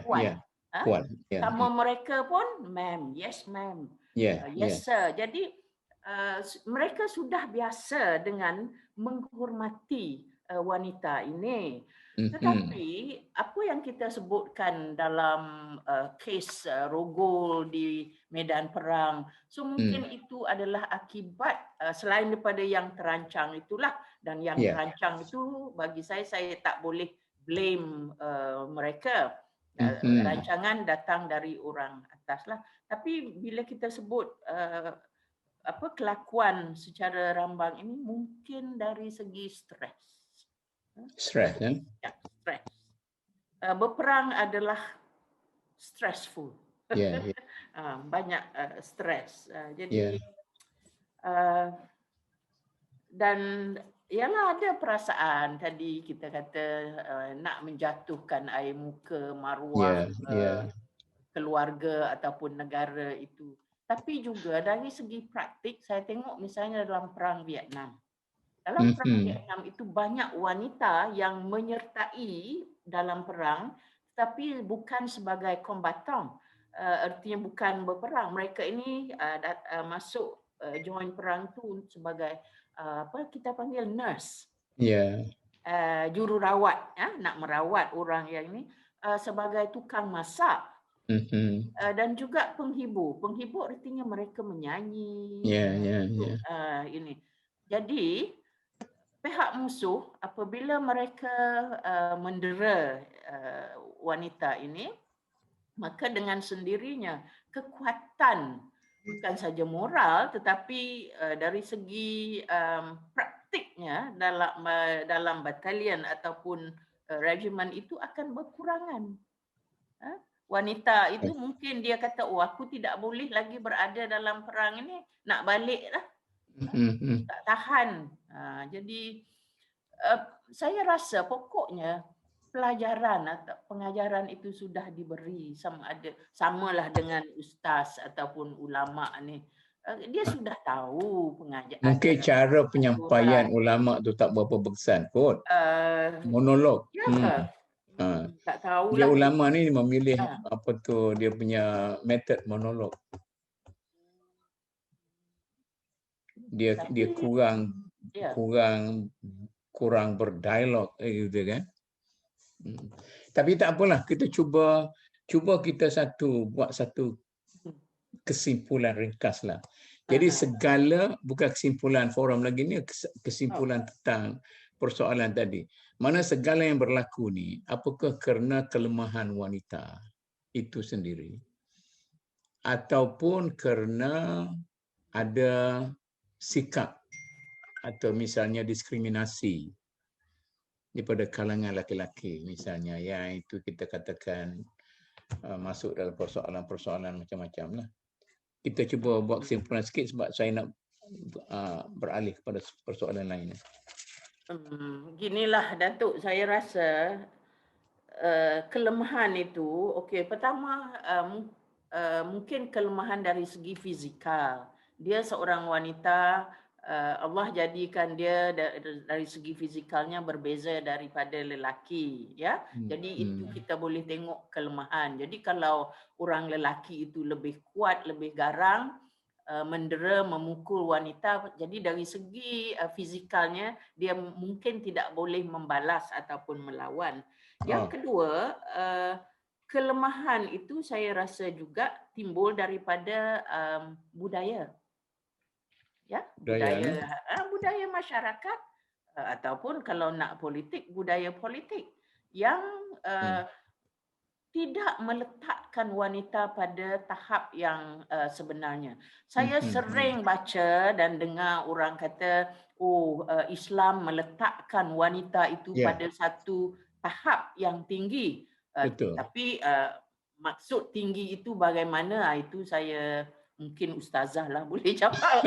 Puan. Puan. Sama mereka pun ma'am, yes ma'am, yes sir. Jadi mereka sudah biasa dengan menghormati wanita ini. Tetapi apa yang kita sebutkan dalam kes rogol di medan perang, so mungkin itu adalah akibat selain daripada yang terancang itulah, dan yang terancang itu bagi saya tak boleh blame mereka. Rancangan datang dari orang atas lah. Tapi bila kita sebut kelakuan secara rambang ini mungkin dari segi stres. Stres, ya? Stres. Berperang adalah stressful. Banyak stres. Jadi dan ialah ada perasaan tadi kita kata nak menjatuhkan air muka, maruah keluarga ataupun negara itu. Tapi juga dari segi praktik saya tengok misalnya dalam perang Vietnam. Dalam perang Vietnam itu banyak wanita yang menyertai dalam perang tetapi bukan sebagai kombatan. Artinya bukan berperang. Mereka ini masuk join perang tu sebagai apa kita panggil nurse, jururawat, nak merawat orang yang ini, sebagai tukang masak, dan juga penghibur. Penghibur artinya mereka menyanyi. Ini. Jadi pihak musuh apabila mereka mendera wanita ini, maka dengan sendirinya kekuatan bukan saja moral tetapi dari segi praktiknya dalam batalion ataupun regimen itu akan berkurangan. Wanita itu mungkin dia kata, oh aku tidak boleh lagi berada dalam perang ini, nak balik lah. Tak tahan. Jadi saya rasa pokoknya pelajaran atau pengajaran itu sudah diberi, samalah dengan ustaz ataupun ulama ni, dia sudah tahu pengajaran. Mungkin cara penyampaian ulama tu tak berapa berkesan kot. Monolog. Tak tahu dia lah. Ulama ni memilih dia punya metod monolog. Dia kurang berdialog gitu kan. Tapi tak apalah, kita cuba kita buat satu kesimpulan ringkas lah. Jadi segala, bukan kesimpulan forum lagi ni, kesimpulan tentang persoalan tadi. Mana segala yang berlaku ni, apakah kerana kelemahan wanita itu sendiri, ataupun kerana ada sikap atau misalnya diskriminasi daripada kalangan laki-laki misalnya, yang itu kita katakan masuk dalam persoalan macam-macam lah. Kita cuba buat kesimpulan sikit sebab saya nak beralih kepada persoalan lain. Ginilah Datuk, saya rasa kelemahan itu, okey, pertama mungkin kelemahan dari segi fizikal. Dia seorang wanita, Allah jadikan dia dari segi fizikalnya berbeza daripada lelaki, ya. Jadi itu kita boleh tengok kelemahan. Jadi kalau orang lelaki itu lebih kuat, lebih garang, mendera, memukul wanita, jadi dari segi fizikalnya dia mungkin tidak boleh membalas ataupun melawan. Yang kedua, kelemahan itu saya rasa juga timbul daripada budaya. Ya, budaya masyarakat ataupun kalau nak politik, budaya politik yang tidak meletakkan wanita pada tahap yang sebenarnya. Saya sering baca dan dengar orang kata, Islam meletakkan wanita itu pada satu tahap yang tinggi. Tapi maksud tinggi itu bagaimana, itu saya mungkin ustazah lah boleh jawab.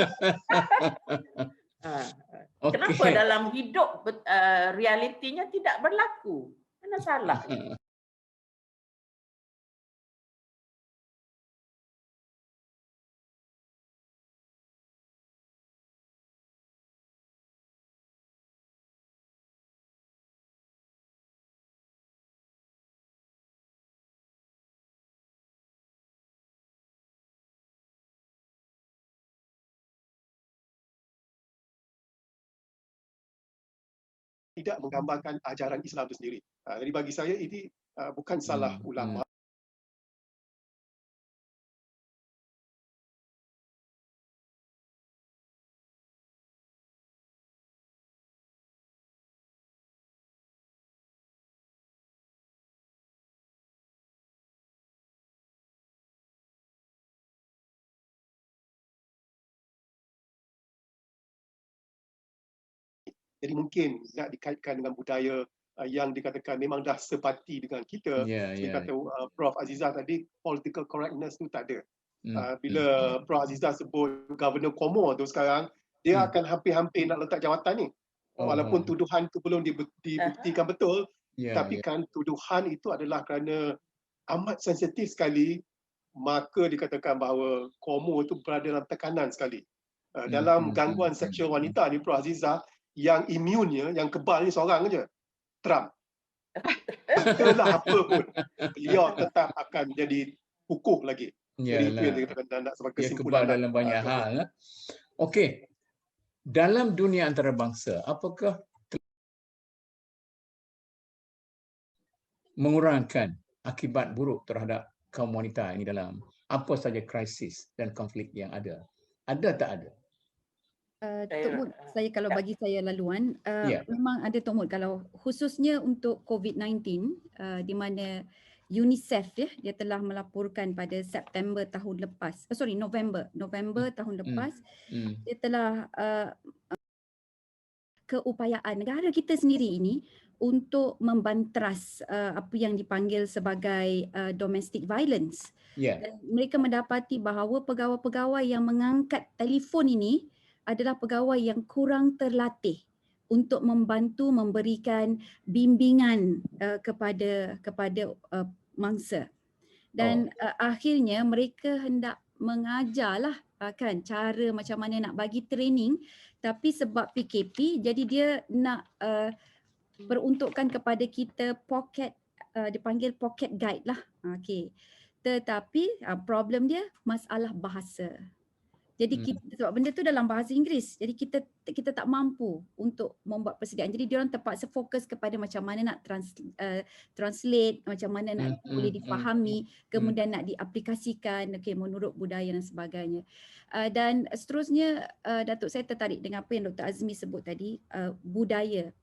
Kenapa dalam hidup realitinya tidak berlaku? Mana salah? Tidak menggambarkan ajaran Islam itu sendiri. Jadi bagi saya ini bukan salah ulama. Jadi mungkin nak dikaitkan dengan budaya yang dikatakan memang dah sepati dengan kita. Seperti kata Prof Azizah tadi, political correctness tu tak ada. Bila Prof Azizah sebut Governor Cuomo tu sekarang, dia akan hampir-hampir nak letak jawatan ni. Walaupun tuduhan tu belum dibuktikan betul, tapi kan tuduhan itu adalah kerana amat sensitif sekali, maka dikatakan bahawa Cuomo itu berada dalam tekanan sekali. Dalam gangguan seksual wanita ni, Prof Azizah, yang imunnya, yang kebalnya seorang aja, Trump. Itulah apa pun, beliau tetap akan jadi kukuh lagi. Jadi itu yang kita nak sebagai kesimpulan. Dia kebal dalam banyak hal. Okey, dalam dunia antarabangsa, apakah mengurangkan akibat buruk terhadap kaum wanita ini dalam apa saja krisis dan konflik yang ada? Ada tak ada? Tok Mut, saya kalau bagi saya laluan, memang ada Tok Mut, kalau khususnya untuk COVID-19 di mana UNICEF dia telah melaporkan pada September tahun lepas, November tahun lepas, dia telah keupayaan negara kita sendiri ini untuk membantras apa yang dipanggil sebagai domestic violence. Dan mereka mendapati bahawa pegawai-pegawai yang mengangkat telefon ini adalah pegawai yang kurang terlatih untuk membantu memberikan bimbingan kepada mangsa. Dan akhirnya mereka hendak mengajarlah kan cara macam mana nak bagi training, tapi sebab PKP jadi dia nak peruntukkan kepada kita pocket, dipanggil pocket guide lah. Okey. Tetapi problem dia masalah bahasa. Jadi sebab benda tu dalam bahasa Inggeris. Jadi kita tak mampu untuk membuat persediaan. Jadi diorang terpaksa fokus kepada macam mana nak translate, macam mana nak boleh difahami, kemudian nak diaplikasikan menurut budaya dan sebagainya. Dan seterusnya Datuk, saya tertarik dengan apa yang Dr. Azmi sebut tadi, budaya.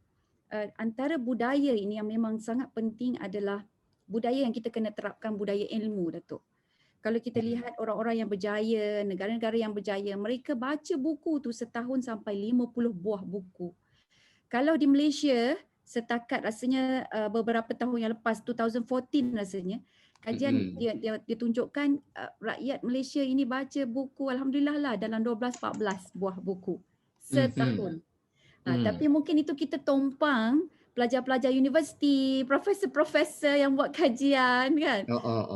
Antara budaya ini yang memang sangat penting adalah budaya yang kita kena terapkan, budaya ilmu, Datuk. Kalau kita lihat orang-orang yang berjaya, negara-negara yang berjaya, mereka baca buku tu setahun sampai 50 buah buku. Kalau di Malaysia, setakat rasanya beberapa tahun yang lepas, 2014 rasanya, kajian dia tunjukkan rakyat Malaysia ini baca buku, alhamdulillah lah, dalam 12-14 buah buku setahun. Tapi mungkin itu kita tumpang pelajar-pelajar universiti, profesor-profesor yang buat kajian kan.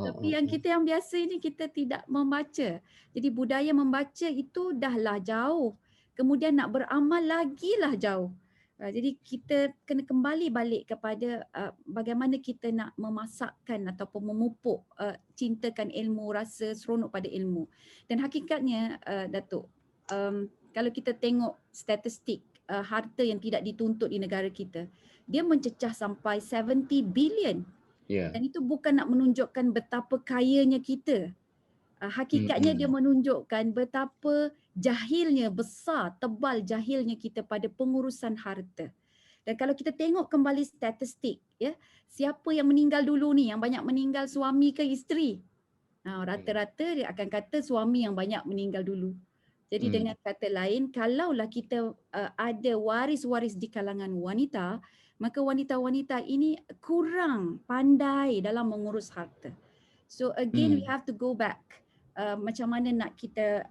Tapi yang kita yang biasa ini kita tidak membaca. Jadi budaya membaca itu dahlah jauh. Kemudian nak beramal lagi lah jauh. Jadi kita kena kembali balik kepada bagaimana kita nak memasakkan ataupun memupuk cintakan ilmu, rasa seronok pada ilmu. Dan hakikatnya Datuk, kalau kita tengok statistik harta yang tidak dituntut di negara kita, dia mencecah sampai 70 bilion. Dan itu bukan nak menunjukkan betapa kayanya kita. Hakikatnya dia menunjukkan betapa jahilnya, besar, tebal jahilnya kita pada pengurusan harta. Dan kalau kita tengok kembali statistik, siapa yang meninggal dulu ni, yang banyak meninggal, suami ke isteri? Rata-rata dia akan kata suami yang banyak meninggal dulu. Jadi dengan kata lain, kalaulah kita ada waris-waris di kalangan wanita, maka wanita-wanita ini kurang pandai dalam mengurus harta. So again we have to go back. Macam mana nak kita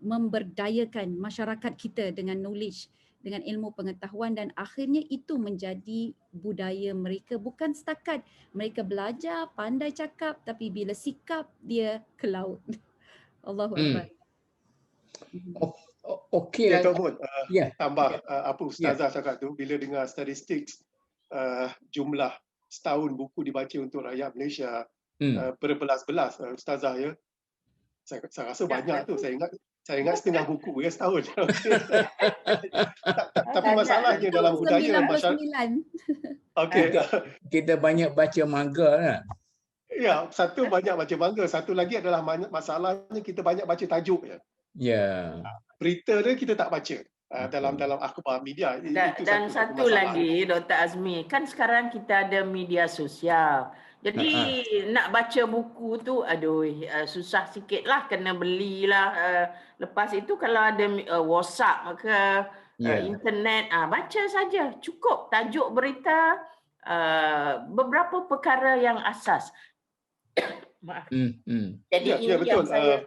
memberdayakan masyarakat kita dengan knowledge, dengan ilmu pengetahuan, dan akhirnya itu menjadi budaya mereka. Bukan setakat mereka belajar, pandai cakap, tapi bila sikap dia ke laut. Allahu Akbar. Okey lah. Tok Mun, tambah apa Ustazah cakap tu, bila dengar statistik jumlah setahun buku dibaca untuk rakyat Malaysia berbelas-belas, Ustazah ya. Saya rasa banyak tu. Saya ingat setengah buku ya setahun. Tapi masalahnya dalam budaya masyarakat. Okey. Kita banyak baca manga lah. Ya, satu banyak baca manga, satu lagi adalah masalahnya kita banyak baca tajuk ya. Ya. Berita dia kita tak baca dalam akhbar media. Dan satu lagi Dr. Azmi, kan sekarang kita ada media sosial. Jadi nak baca buku tu susah sikit lah, kena belilah. Lepas itu kalau ada WhatsApp ke internet, baca saja. Cukup tajuk berita, beberapa perkara yang asas. Maaf. Jadi ini betul. yang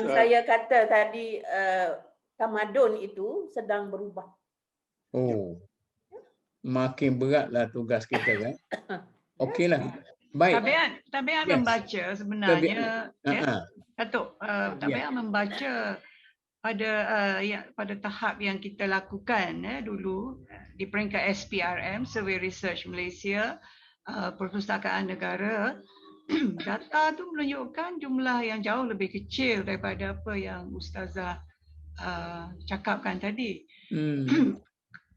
saya kata tadi, tamadun itu sedang berubah. Makin beratlah tugas kita kan. Okeylah. Baik. Tabiat membaca sebenarnya, Datuk, tabiat membaca pada tahap yang kita lakukan dulu di peringkat SPRM, Survey Research Malaysia, Perpustakaan Negara, data tu menunjukkan jumlah yang jauh lebih kecil daripada apa yang Ustazah cakapkan tadi.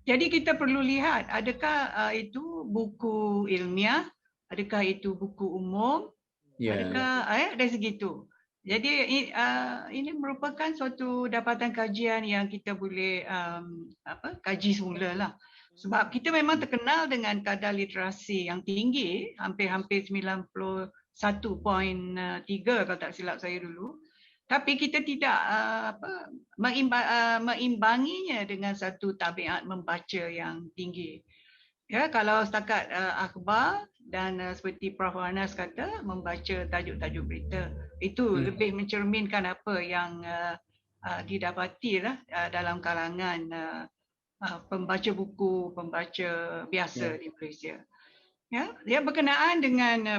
Jadi kita perlu lihat adakah itu buku ilmiah, adakah itu buku umum, adakah dari segitu. Jadi ini merupakan suatu dapatan kajian yang kita boleh kaji semula lah. Sebab kita memang terkenal dengan kadar literasi yang tinggi, hampir-hampir 91.3 kalau tak silap saya dulu. Tapi kita tidak mengimbanginya dengan satu tabiat membaca yang tinggi. Ya, kalau setakat akhbar dan seperti Prof. Anas kata, membaca tajuk-tajuk berita, itu lebih mencerminkan apa yang didapati lah dalam kalangan pembaca buku, pembaca biasa di Malaysia. Ya, dia berkenaan dengan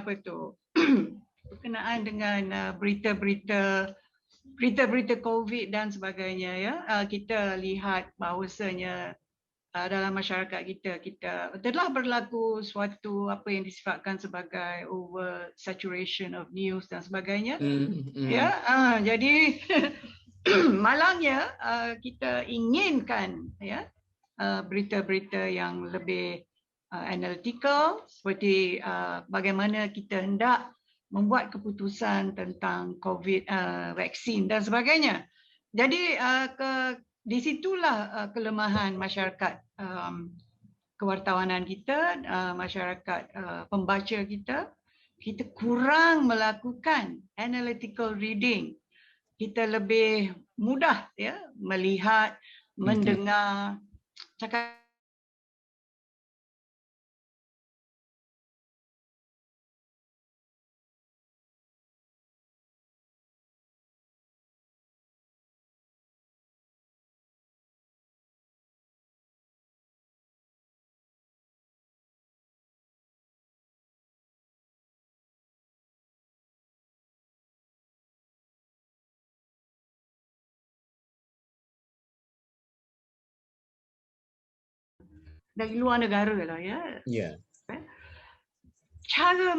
berkenaan dengan berita-berita COVID dan sebagainya ya. Kita lihat bahawasanya dalam masyarakat kita telah berlaku suatu apa yang disifatkan sebagai oversaturation of news dan sebagainya. Ya, jadi malangnya kita inginkan ya berita-berita yang lebih analytical, seperti bagaimana kita hendak membuat keputusan tentang COVID, vaksin dan sebagainya. Jadi di situlah kelemahan masyarakat kewartawanan kita, masyarakat pembaca kita. Kita kurang melakukan analytical reading. Kita lebih mudah ya melihat, mendengar, cakap. Dari luar negara lah ya. Cara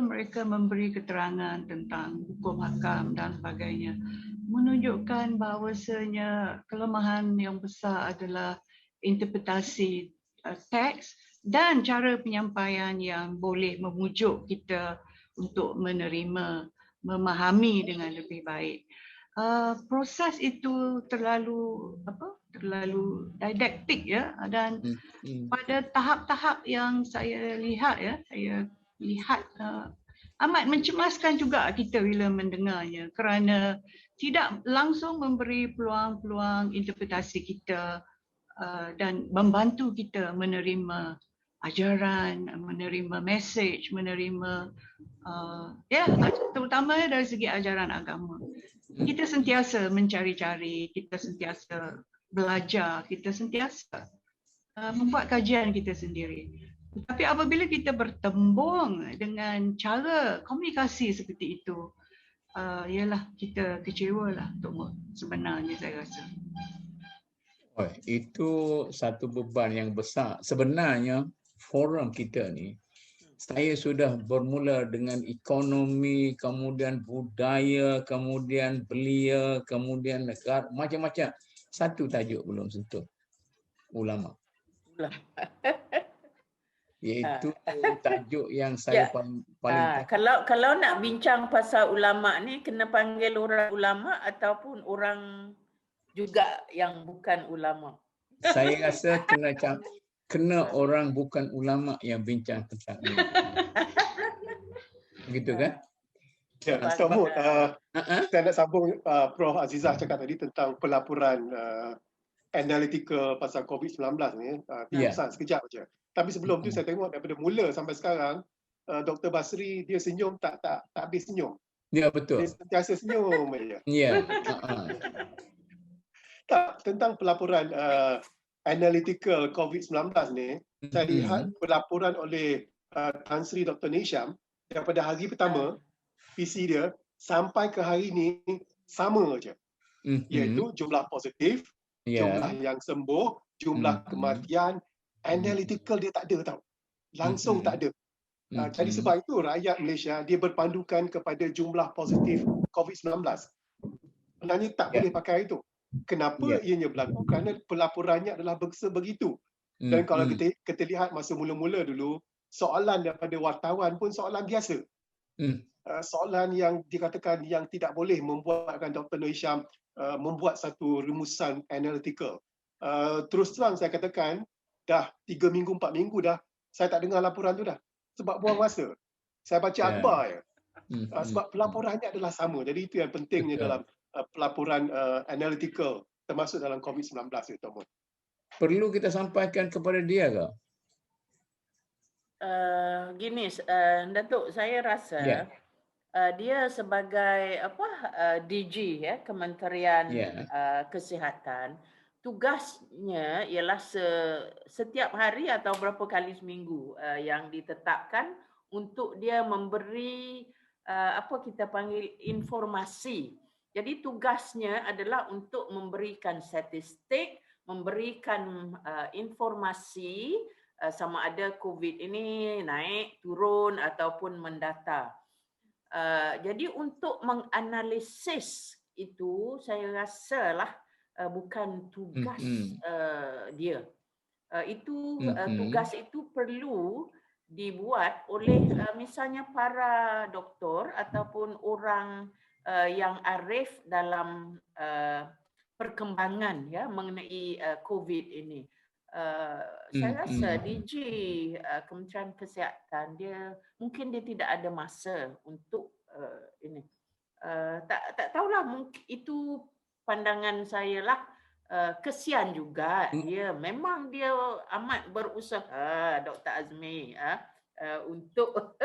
mereka memberi keterangan tentang hukum hakam dan sebagainya menunjukkan bahawasanya kelemahan yang besar adalah interpretasi teks dan cara penyampaian yang boleh memujuk kita untuk menerima, memahami dengan lebih baik. Proses itu terlalu didaktik ya, dan pada tahap-tahap yang saya lihat amat mencemaskan juga kita bila mendengarnya, kerana tidak langsung memberi peluang-peluang interpretasi kita dan membantu kita menerima ajaran, menerima message, menerima terutama dari segi ajaran agama. Kita sentiasa mencari-cari, kita sentiasa belajar, kita sentiasa membuat kajian kita sendiri. Tapi apabila kita bertembung dengan cara komunikasi seperti itu, ialah kita kecewalah sebenarnya saya rasa. Itu satu beban yang besar. Sebenarnya forum kita ni, saya sudah bermula dengan ekonomi, kemudian budaya, kemudian belia, kemudian negara, macam-macam. Satu tajuk belum sentuh, ulama. Iaitu tajuk yang saya paling kalau nak bincang pasal ulama ni kena panggil orang ulama ataupun orang juga yang bukan ulama. Saya rasa kena orang bukan ulama yang bincang tentang ini. Begitu kan? Ya, Ustaz Mahmud, saya nak sambung Prof Azizah cakap tadi tentang pelaporan analytical pasal COVID-19 ni. Pesan sekejap saja. Tapi sebelum tu saya tengok daripada mula sampai sekarang, Dr. Basri dia senyum tak habis senyum. Ya, betul. Dia sentiasa senyum aja. Ya. Tentang pelaporan analytical COVID-19 ni, saya lihat pelaporan oleh Tan Sri Dr. Nisham daripada hari pertama PC dia sampai ke hari ni sama aja. Iaitu jumlah positif, jumlah yang sembuh, jumlah kematian, analytical dia tak ada tau. Langsung tak ada. Jadi sebab itu rakyat Malaysia dia berpandukan kepada jumlah positif COVID-19. Sebenarnya tak boleh pakai itu. Kenapa ianya berlaku? Kerana pelaporannya adalah begitu. Dan kalau kita lihat masa mula-mula dulu, soalan daripada wartawan pun soalan biasa. Soalan yang dikatakan yang tidak boleh membuatkan Dr. Nisham membuat satu rumusan analytical. Terus terang saya katakan, dah 3 minggu, 4 minggu dah, saya tak dengar laporan tu dah. Sebab buang masa. Saya baca akhbar je. Sebab pelaporannya adalah sama. Jadi itu yang pentingnya dalam pelaporan analytical, termasuk dalam COVID-19 itu. Perlu kita sampaikan kepada dia ke? Gini, Datuk, saya rasa dia sebagai DG Kementerian Kesihatan, tugasnya ialah setiap hari atau berapa kali seminggu yang ditetapkan untuk dia memberi kita panggil informasi. Jadi tugasnya adalah untuk memberikan statistik, memberikan informasi sama ada COVID ini naik, turun ataupun mendata. Jadi untuk menganalisis itu saya rasalah bukan tugas dia. Tugas itu perlu dibuat oleh misalnya para doktor ataupun orang yang arif dalam perkembangan mengenai COVID ini. Saya rasa DG Kementerian Kesihatan mungkin dia tidak ada masa untuk ini. Tak tahulah, mungkin itu pandangan saya lah. Kesian juga memang dia amat berusaha Dr. Azmi untuk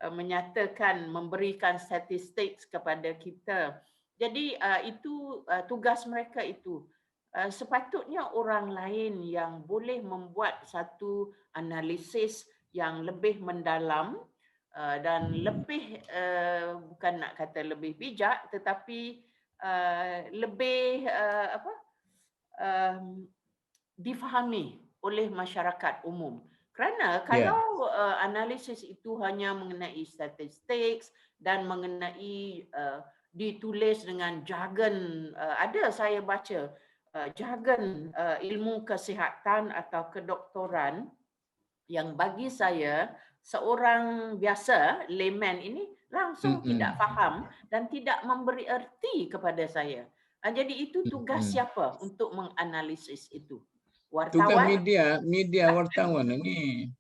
menyatakan, memberikan statistik kepada kita. Jadi itu tugas mereka itu. Sepatutnya orang lain yang boleh membuat satu analisis yang lebih mendalam dan lebih bukan nak kata lebih bijak, tetapi lebih difahami oleh masyarakat umum. Kerana kalau analisis itu hanya mengenai statistik dan mengenai ditulis dengan jargon, ada saya baca jargon ilmu kesihatan atau kedoktoran yang bagi saya seorang biasa layman ini langsung tidak faham dan tidak memberi erti kepada saya. Jadi itu tugas siapa untuk menganalisis itu? Wartawan? Tugas media wartawan ni.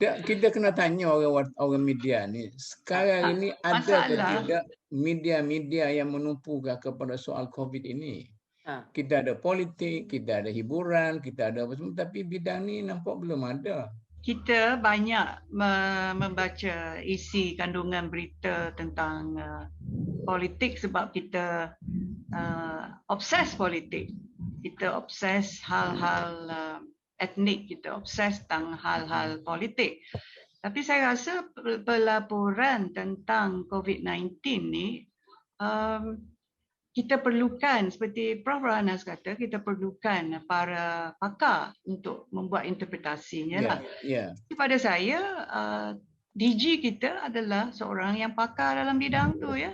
Kita kena tanya orang media ni. Sekarang ini ada ke tidak media-media yang menumpu kepada soal COVID ini? Kita ada politik, kita ada hiburan, kita ada apa semua, tapi bidang ni nampak belum ada. Kita banyak membaca isi kandungan berita tentang politik sebab kita obses politik. Kita obses hal-hal etnik, kita obses tentang hal-hal politik. Tapi saya rasa pelaporan tentang COVID-19 ni kita perlukan, seperti Prof. Ranas kata, kita perlukan para pakar untuk membuat interpretasinya lah. Pada saya, DG kita adalah seorang yang pakar dalam bidang tu ya.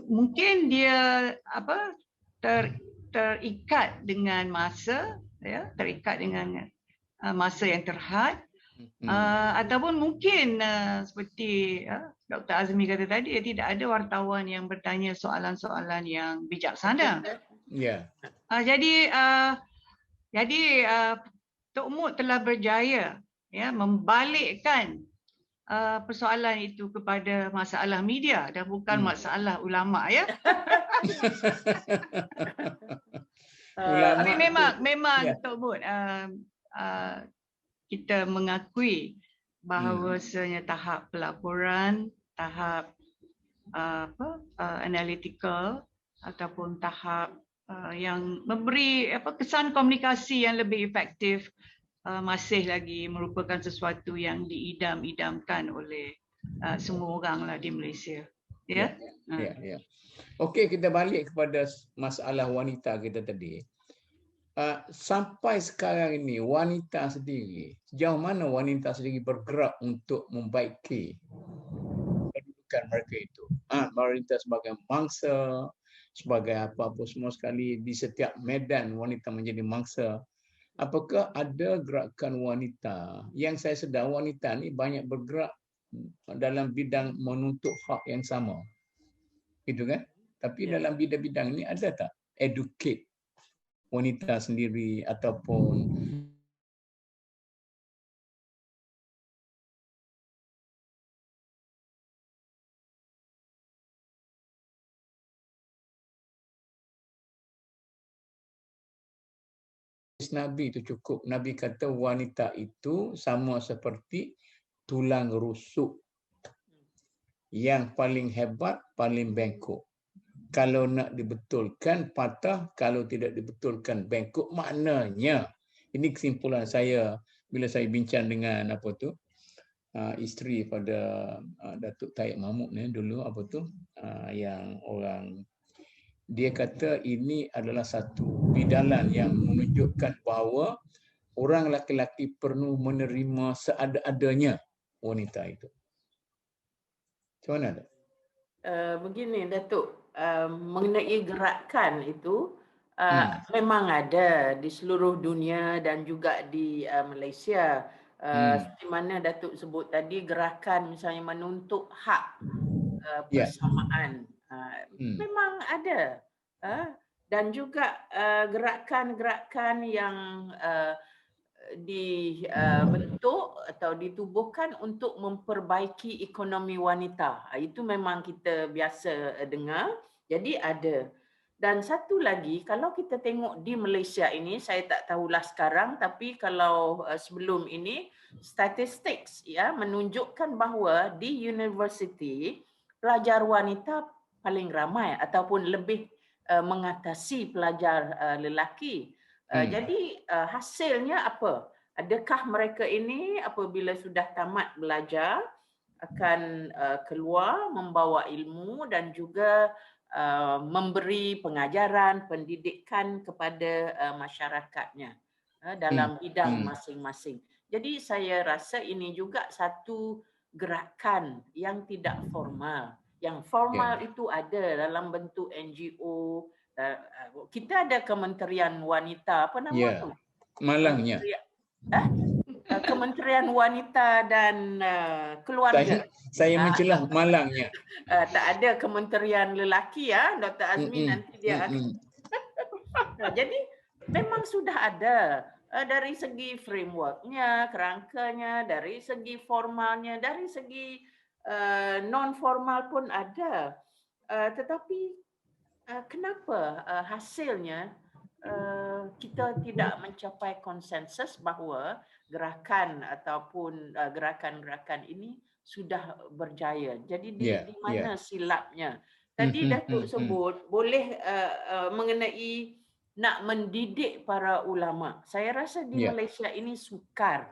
Mungkin dia terikat dengan masa, ya, terikat dengan masa yang terhad. Ataupun mungkin seperti Dr. Azmi kata tadi, tidak ada wartawan yang bertanya soalan-soalan yang bijaksana. Jadi Tok Mut telah berjaya ya membalikkan persoalan itu kepada masalah media dan bukan masalah ulama ya. Tapi memang Tok Mut kita mengakui bahawasanya tahap pelaporan, tahap analytical ataupun tahap yang memberi kesan komunikasi yang lebih efektif masih lagi merupakan sesuatu yang diidam-idamkan oleh semua orang lah di Malaysia. Ya. Okey, kita balik kepada masalah wanita kita tadi. Sampai sekarang ini wanita sendiri, sejauh mana wanita sendiri bergerak untuk membaiki kedudukan mereka itu? Wanita sebagai mangsa, sebagai apa-apa semua sekali di setiap medan wanita menjadi mangsa. Apakah ada gerakan wanita? Yang saya sedar wanita ni banyak bergerak dalam bidang menuntut hak yang sama. Gitu kan? Tapi dalam bidang-bidang ni ada tak educate wanita sendiri ataupun Nabi itu cukup. Nabi kata wanita itu sama seperti tulang rusuk. Yang paling hebat, paling bengkok. Kalau nak dibetulkan, patah. Kalau tidak dibetulkan, bengkok. Maknanya, ini kesimpulan saya bila saya bincang dengan isteri pada Datuk Taib Mahmud ni dulu yang orang, dia kata ini adalah satu bidalan yang menunjukkan bahawa orang lelaki perlu menerima seada-adanya wanita itu. Macam mana tak? Begini Datuk, mengenai gerakan itu memang ada di seluruh dunia dan juga di Malaysia. Seperti mana Datuk sebut tadi, gerakan misalnya menuntut hak persamaan. Memang ada. Dan juga gerakan-gerakan yang dibentuk atau ditubuhkan untuk memperbaiki ekonomi wanita. Itu memang kita biasa dengar. Jadi ada. Dan satu lagi, kalau kita tengok di Malaysia ini, saya tak tahulah sekarang, tapi kalau sebelum ini, statistik menunjukkan bahawa di universiti pelajar wanita paling ramai ataupun lebih mengatasi pelajar lelaki. Jadi hasilnya apa? Adakah mereka ini apabila sudah tamat belajar akan keluar membawa ilmu dan juga memberi pengajaran, pendidikan kepada masyarakatnya dalam bidang masing-masing. Jadi saya rasa ini juga satu gerakan yang tidak formal. Yang formal itu ada dalam bentuk NGO. Kita ada Kementerian Wanita, apa nama tu? Malangnya. Kementerian Wanita dan Keluarga. Saya mencelah malangnya. Tak ada Kementerian Lelaki ya, Dr. Azmi nanti dia akan. Jadi memang sudah ada dari segi frameworknya, kerangkanya, dari segi formalnya, dari segi non formal pun ada. Tetapi kenapa hasilnya kita tidak mencapai konsensus bahawa gerakan ataupun gerakan-gerakan ini sudah berjaya. Jadi di mana silapnya? Tadi Datuk sebut boleh mengenai nak mendidik para ulama. Saya rasa di Malaysia ini sukar.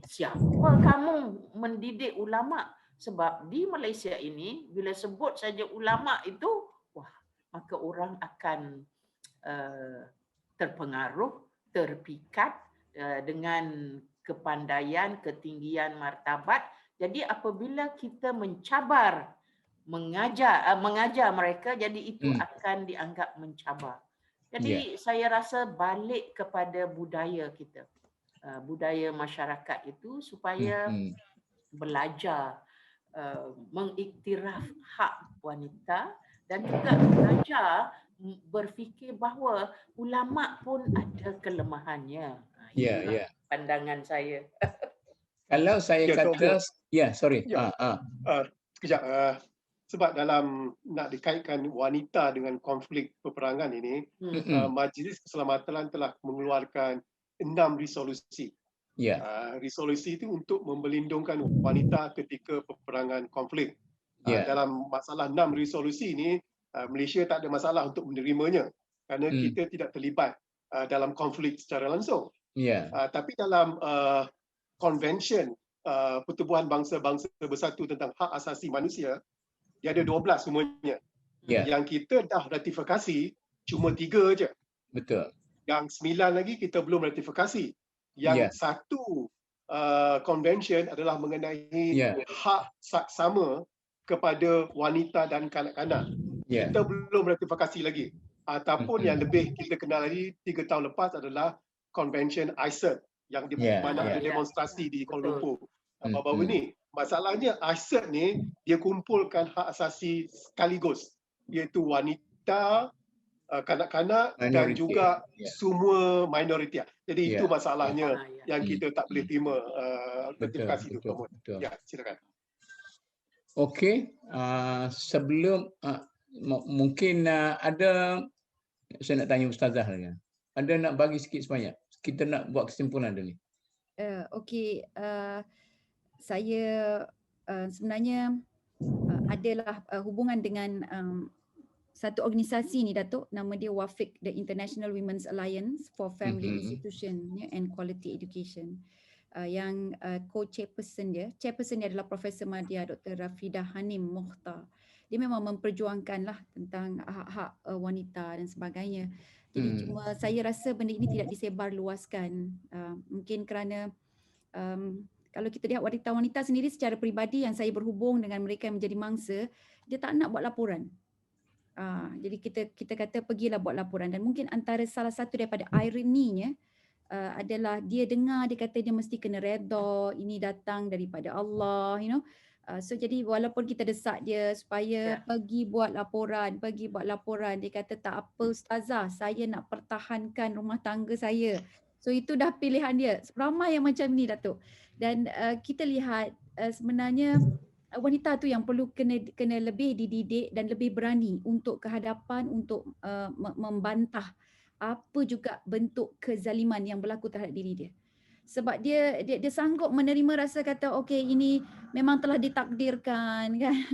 Siapa kamu mendidik ulama? Sebab di Malaysia ini bila sebut saja ulama itu, wah, maka orang akan terpengaruh, terpikat dengan kepandaian, ketinggian martabat. Jadi apabila kita mencabar mengajar mereka, jadi itu akan dianggap mencabar. Jadi saya rasa balik kepada budaya kita, budaya masyarakat itu, supaya belajar mengiktiraf hak wanita dan juga belajar berfikir bahawa ulama pun ada kelemahannya. Itulah pandangan saya. Kalau saya kata, sekejap. Sebab dalam nak dikaitkan wanita dengan konflik peperangan ini, Majlis Keselamatan telah mengeluarkan 6 resolusi. Resolusi itu untuk melindungkan wanita ketika peperangan konflik. Dalam masalah 6 resolusi ini, Malaysia tak ada masalah untuk menerimanya kerana kita tidak terlibat dalam konflik secara langsung. Tapi dalam Konvensyen Pertubuhan Bangsa-Bangsa Bersatu tentang Hak Asasi Manusia, dia ada 12 semuanya. Yang kita dah ratifikasi cuma 3 je. Betul. Yang 9 lagi kita belum ratifikasi. Yang satu convention adalah mengenai hak sama kepada wanita dan kanak-kanak. Kita belum ratifikasi lagi. Ataupun yang lebih kita kenal lagi 3 tahun lepas adalah Convention ICERT yang di mana ada demonstrasi di Kuala Lumpur baru-baru ni. Masalahnya ICERT ni dia kumpulkan hak asasi sekaligus, iaitu wanita, kanak-kanak dan juga semua minoriti. Jadi itu masalahnya yang kita tak boleh terima ratifikasi itu. Ya, silakan. Okey, sebelum mungkin ada saya nak tanya Ustazah lagi. Ada nak bagi sikit sebanyak? Kita nak buat kesimpulan dulu ni. Okey, saya sebenarnya adalah hubungan dengan satu organisasi ni, Datuk, nama dia WAFIC, The International Women's Alliance for Family Institution and Quality Education. Yang co-chairperson dia adalah Profesor Madya Dr. Rafidah Hanim Mokhtar. Dia memang memperjuangkanlah tentang hak-hak wanita dan sebagainya. Jadi cuma saya rasa benda ini tidak disebarluaskan. Mungkin kerana kalau kita lihat wanita-wanita sendiri secara peribadi yang saya berhubung dengan mereka yang menjadi mangsa, dia tak nak buat laporan. Jadi kita kata pergilah buat laporan, dan mungkin antara salah satu daripada ironinya adalah dia dengar dia kata dia mesti kena redha, ini datang daripada Allah, so jadi walaupun kita desak dia supaya pergi buat laporan, dia kata tak apa Ustazah, saya nak pertahankan rumah tangga saya. So itu dah pilihan dia. Ramai yang macam ni, Datuk. Dan kita lihat sebenarnya wanita tu yang perlu kena lebih dididik dan lebih berani untuk kehadapan, untuk membantah apa juga bentuk kezaliman yang berlaku terhadap diri dia. Sebab dia sanggup menerima, rasa kata okey ini memang telah ditakdirkan, kan.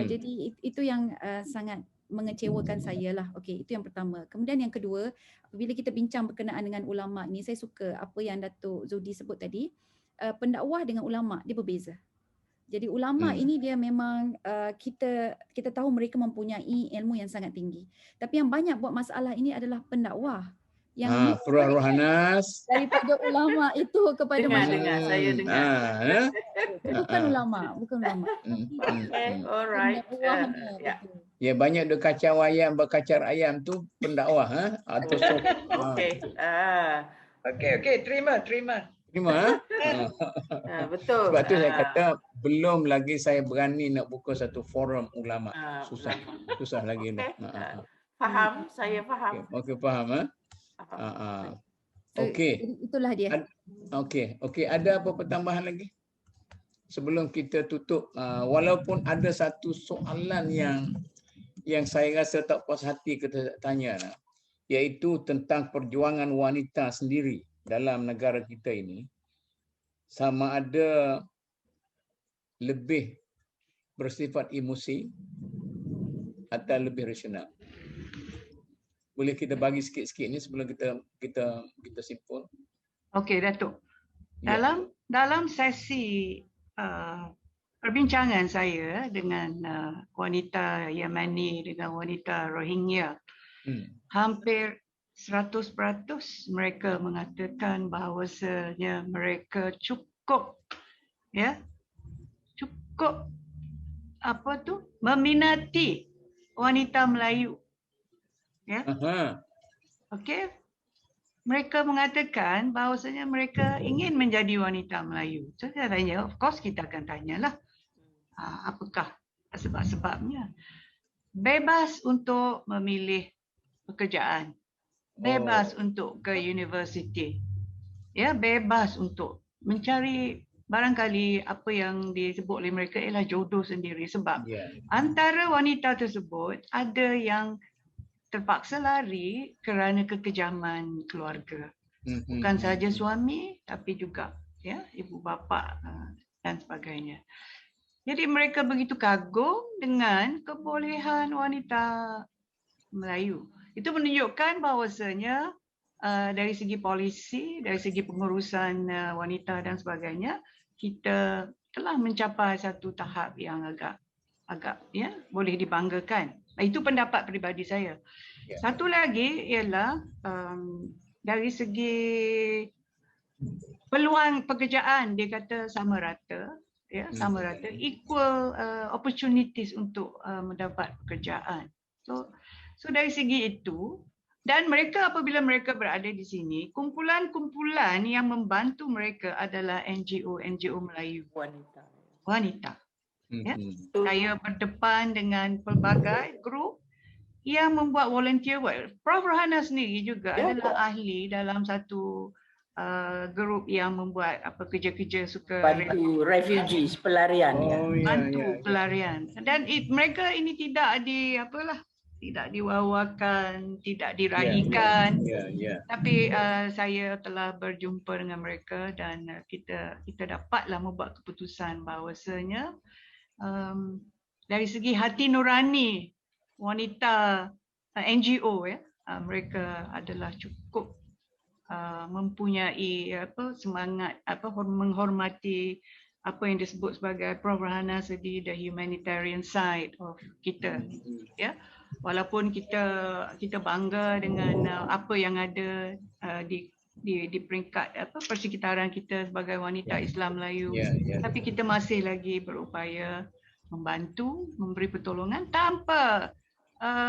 Jadi itu yang sangat mengecewakan saya lah. Okey, itu yang pertama. Kemudian yang kedua, apabila kita bincang berkenaan dengan ulama ni, saya suka apa yang Datuk Zudi sebut tadi. Pendakwah dengan ulama dia berbeza. Jadi ulama ini dia memang kita tahu mereka mempunyai ilmu yang sangat tinggi. Tapi yang banyak buat masalah ini adalah pendakwah yang Rohanas daripada ulama itu kepada masyarakat. Saya dengar. Bukan ulama. Okay, alright. Ya, banyak duk kacau ayam, berkacar ayam tu pendakwah atau okey. Okey, terima. Betul. Sebab tu saya kata belum lagi saya berani nak buka satu forum ulama. Susah lagi ni. Faham, saya faham. Okey, faham. Okey. Itulah dia. Okey, ada apa pertambahan lagi? Sebelum kita tutup, walaupun ada satu soalan yang saya rasa tak puas hati kita tanya, iaitu tentang perjuangan wanita sendiri dalam negara kita ini, sama ada lebih bersifat emosi atau lebih rasional. Boleh kita bagi sikit-sikit ni sebelum kita simpul? Okey, Datuk. Ya. Dalam sesi perbincangan saya dengan wanita Yemeni dengan wanita Rohingya, hampir 100% mereka mengatakan bahawasanya mereka cukup meminati wanita Melayu. Ya. Okey. Mereka mengatakan bahawasanya mereka ingin menjadi wanita Melayu. So, saya tanya, of course kita akan tanyalah apakah sebab-sebabnya. Bebas untuk memilih pekerjaan. Bebas untuk ke universiti. Ya, bebas untuk mencari barangkali apa yang disebut oleh mereka ialah jodoh sendiri. Sebab antara wanita tersebut ada yang terpaksa lari kerana kekejaman keluarga. Bukan sahaja suami tapi juga ibu bapa dan sebagainya. Jadi mereka begitu kagum dengan kebolehan wanita Melayu. Itu menunjukkan bahawasanya dari segi polisi, dari segi pengurusan wanita dan sebagainya, kita telah mencapai satu tahap yang agak boleh dibanggakan. Itu pendapat peribadi saya. Satu lagi ialah dari segi peluang pekerjaan, dia kata sama rata, sama rata, equal opportunities untuk mendapat pekerjaan. So dari segi itu, dan mereka apabila mereka berada di sini, kumpulan-kumpulan yang membantu mereka adalah NGO Melayu wanita. Saya berdepan dengan pelbagai grup yang membuat volunteer work. Prof Rohana sendiri juga adalah ahli dalam satu grup yang membuat kerja-kerja suka bantu refugees, pelarian. Pelarian. Dan mereka ini tidak tidak diwawakan, tidak diraihkan. Tapi saya telah berjumpa dengan mereka dan kita dapatlah membuat keputusan bahawasanya dari segi hati nurani wanita NGO mereka adalah cukup mempunyai semangat menghormati apa yang disebut sebagai Prof Rohana tadi, the humanitarian side of kita. Walaupun kita bangga dengan apa yang ada di peringkat persekitaran kita sebagai wanita Islam Melayu, tapi kita masih lagi berupaya membantu, memberi pertolongan tanpa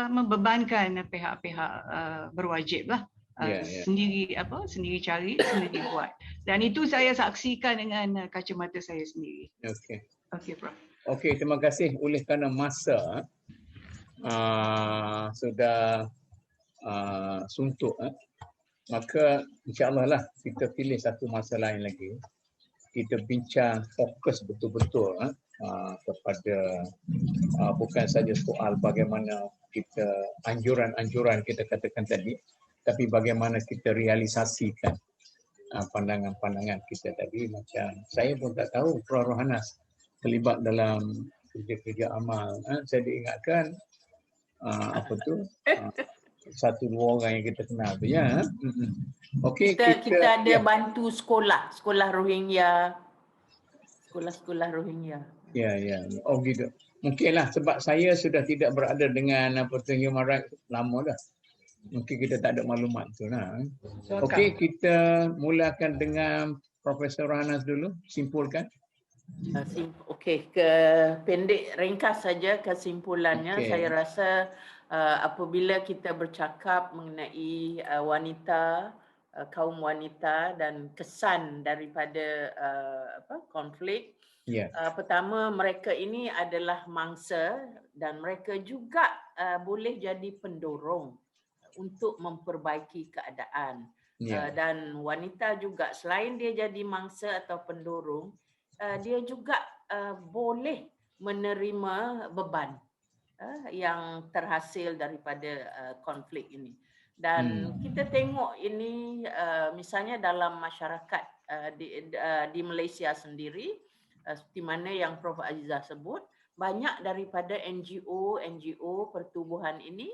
membebankan pihak-pihak berwajib lah. Sendiri cari, sendiri buat. Dan itu saya saksikan dengan kacamata saya sendiri. Okey, Prof. Okey, terima kasih. Oleh kerana masa sudah suntuk, maka insya-Allah lah kita pilih satu masa lain lagi. Kita bincang fokus betul-betul kepada bukan saja soal bagaimana kita anjuran-anjuran kita katakan tadi, tapi bagaimana kita realisasikan pandangan-pandangan kita tadi. Macam saya pun tak tahu Prof Rohana terlibat dalam kerja-kerja amal. Saya diingatkan satu dua orang yang kita kenal tu Okey, kita ada bantu sekolah Rohingya. Sekolah Rohingya. Ya. Oh gitu. Mungkinlah sebab saya sudah tidak berada dengan human rights lama dah. Mungkin kita tak ada maklumat tu lah. Okey, kita mulakan dengan Profesor Rohana dulu, simpulkan. Okey, pendek ringkas saja kesimpulannya. Saya rasa apabila kita bercakap mengenai wanita, kaum wanita dan kesan daripada konflik, pertama mereka ini adalah mangsa dan mereka juga boleh jadi pendorong untuk memperbaiki keadaan. Dan wanita juga selain dia jadi mangsa atau pendorong, dia juga boleh menerima beban. yang terhasil daripada konflik ini. Dan kita tengok ini misalnya dalam masyarakat di Malaysia sendiri, seperti mana yang Prof Azizah sebut, banyak daripada NGO pertubuhan ini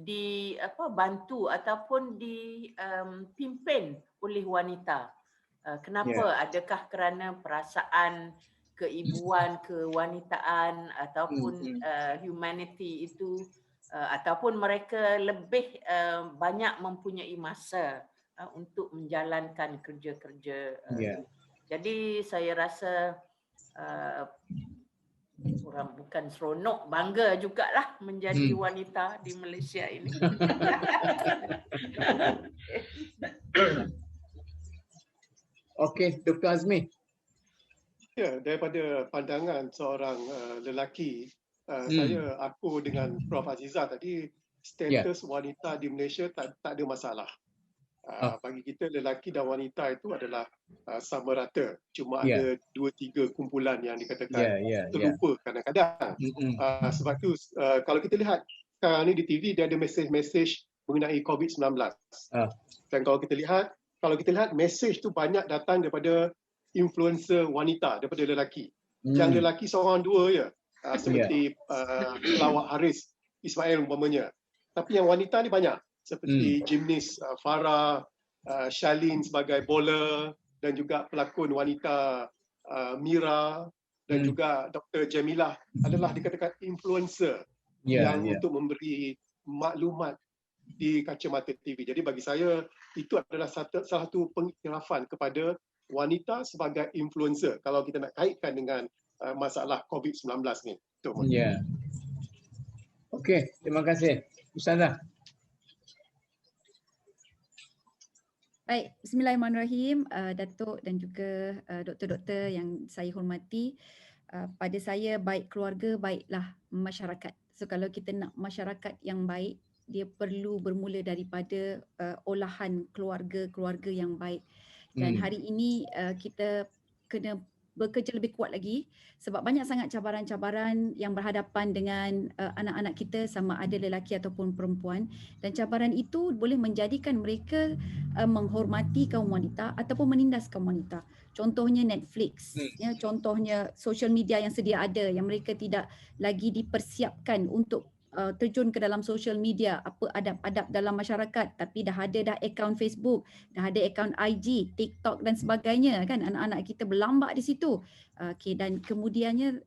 dibantu ataupun dipimpin oleh wanita. Kenapa? Adakah kerana perasaan keibuan, kewanitaan ataupun humanity itu, ataupun mereka lebih banyak mempunyai masa untuk menjalankan kerja-kerja. Jadi saya rasa orang bukan seronok, bangga jugalah menjadi wanita di Malaysia ini. Okey, Dr. Azmi. Ya, daripada pandangan seorang lelaki, aku dengan Prof Azizah tadi, status wanita di Malaysia tak ada masalah. Bagi kita lelaki dan wanita itu adalah sama rata. Cuma ada 2-3 kumpulan yang dikatakan terlupa kadang-kadang. Sebab tu kalau kita lihat sekarang ni di TV dia ada mesej-mesej mengenai COVID-19. Dan kalau kita lihat mesej tu banyak datang daripada influencer wanita daripada lelaki. Yang lelaki seorang dua je. Seperti pelawak Haris Ismail umpamanya. Tapi yang wanita ni banyak. Seperti gimnis Farah, Shalin sebagai bowler dan juga pelakon wanita Mira dan juga Dr. Jamilah adalah dikatakan influencer yang untuk memberi maklumat di kacamata TV. Jadi bagi saya itu adalah salah satu pengiktirafan kepada wanita sebagai influencer kalau kita nak kaitkan dengan masalah COVID-19 ni. Okey, terima kasih. Ustazah. Baik, bismillahirrahmanirrahim, Datuk dan juga doktor-doktor yang saya hormati. Pada saya baik keluarga, baiklah masyarakat. So kalau kita nak masyarakat yang baik, dia perlu bermula daripada olahan keluarga yang baik. Dan hari ini kita kena bekerja lebih kuat lagi sebab banyak sangat cabaran-cabaran yang berhadapan dengan anak-anak kita, sama ada lelaki ataupun perempuan, dan cabaran itu boleh menjadikan mereka menghormati kaum wanita ataupun menindas kaum wanita. Contohnya Netflix, contohnya social media yang sedia ada yang mereka tidak lagi dipersiapkan untuk terjun ke dalam social media, apa adab-adab dalam masyarakat, tapi dah ada akaun Facebook, dah ada akaun IG, TikTok dan sebagainya kan, anak-anak kita berlambak di situ. Dan kemudiannya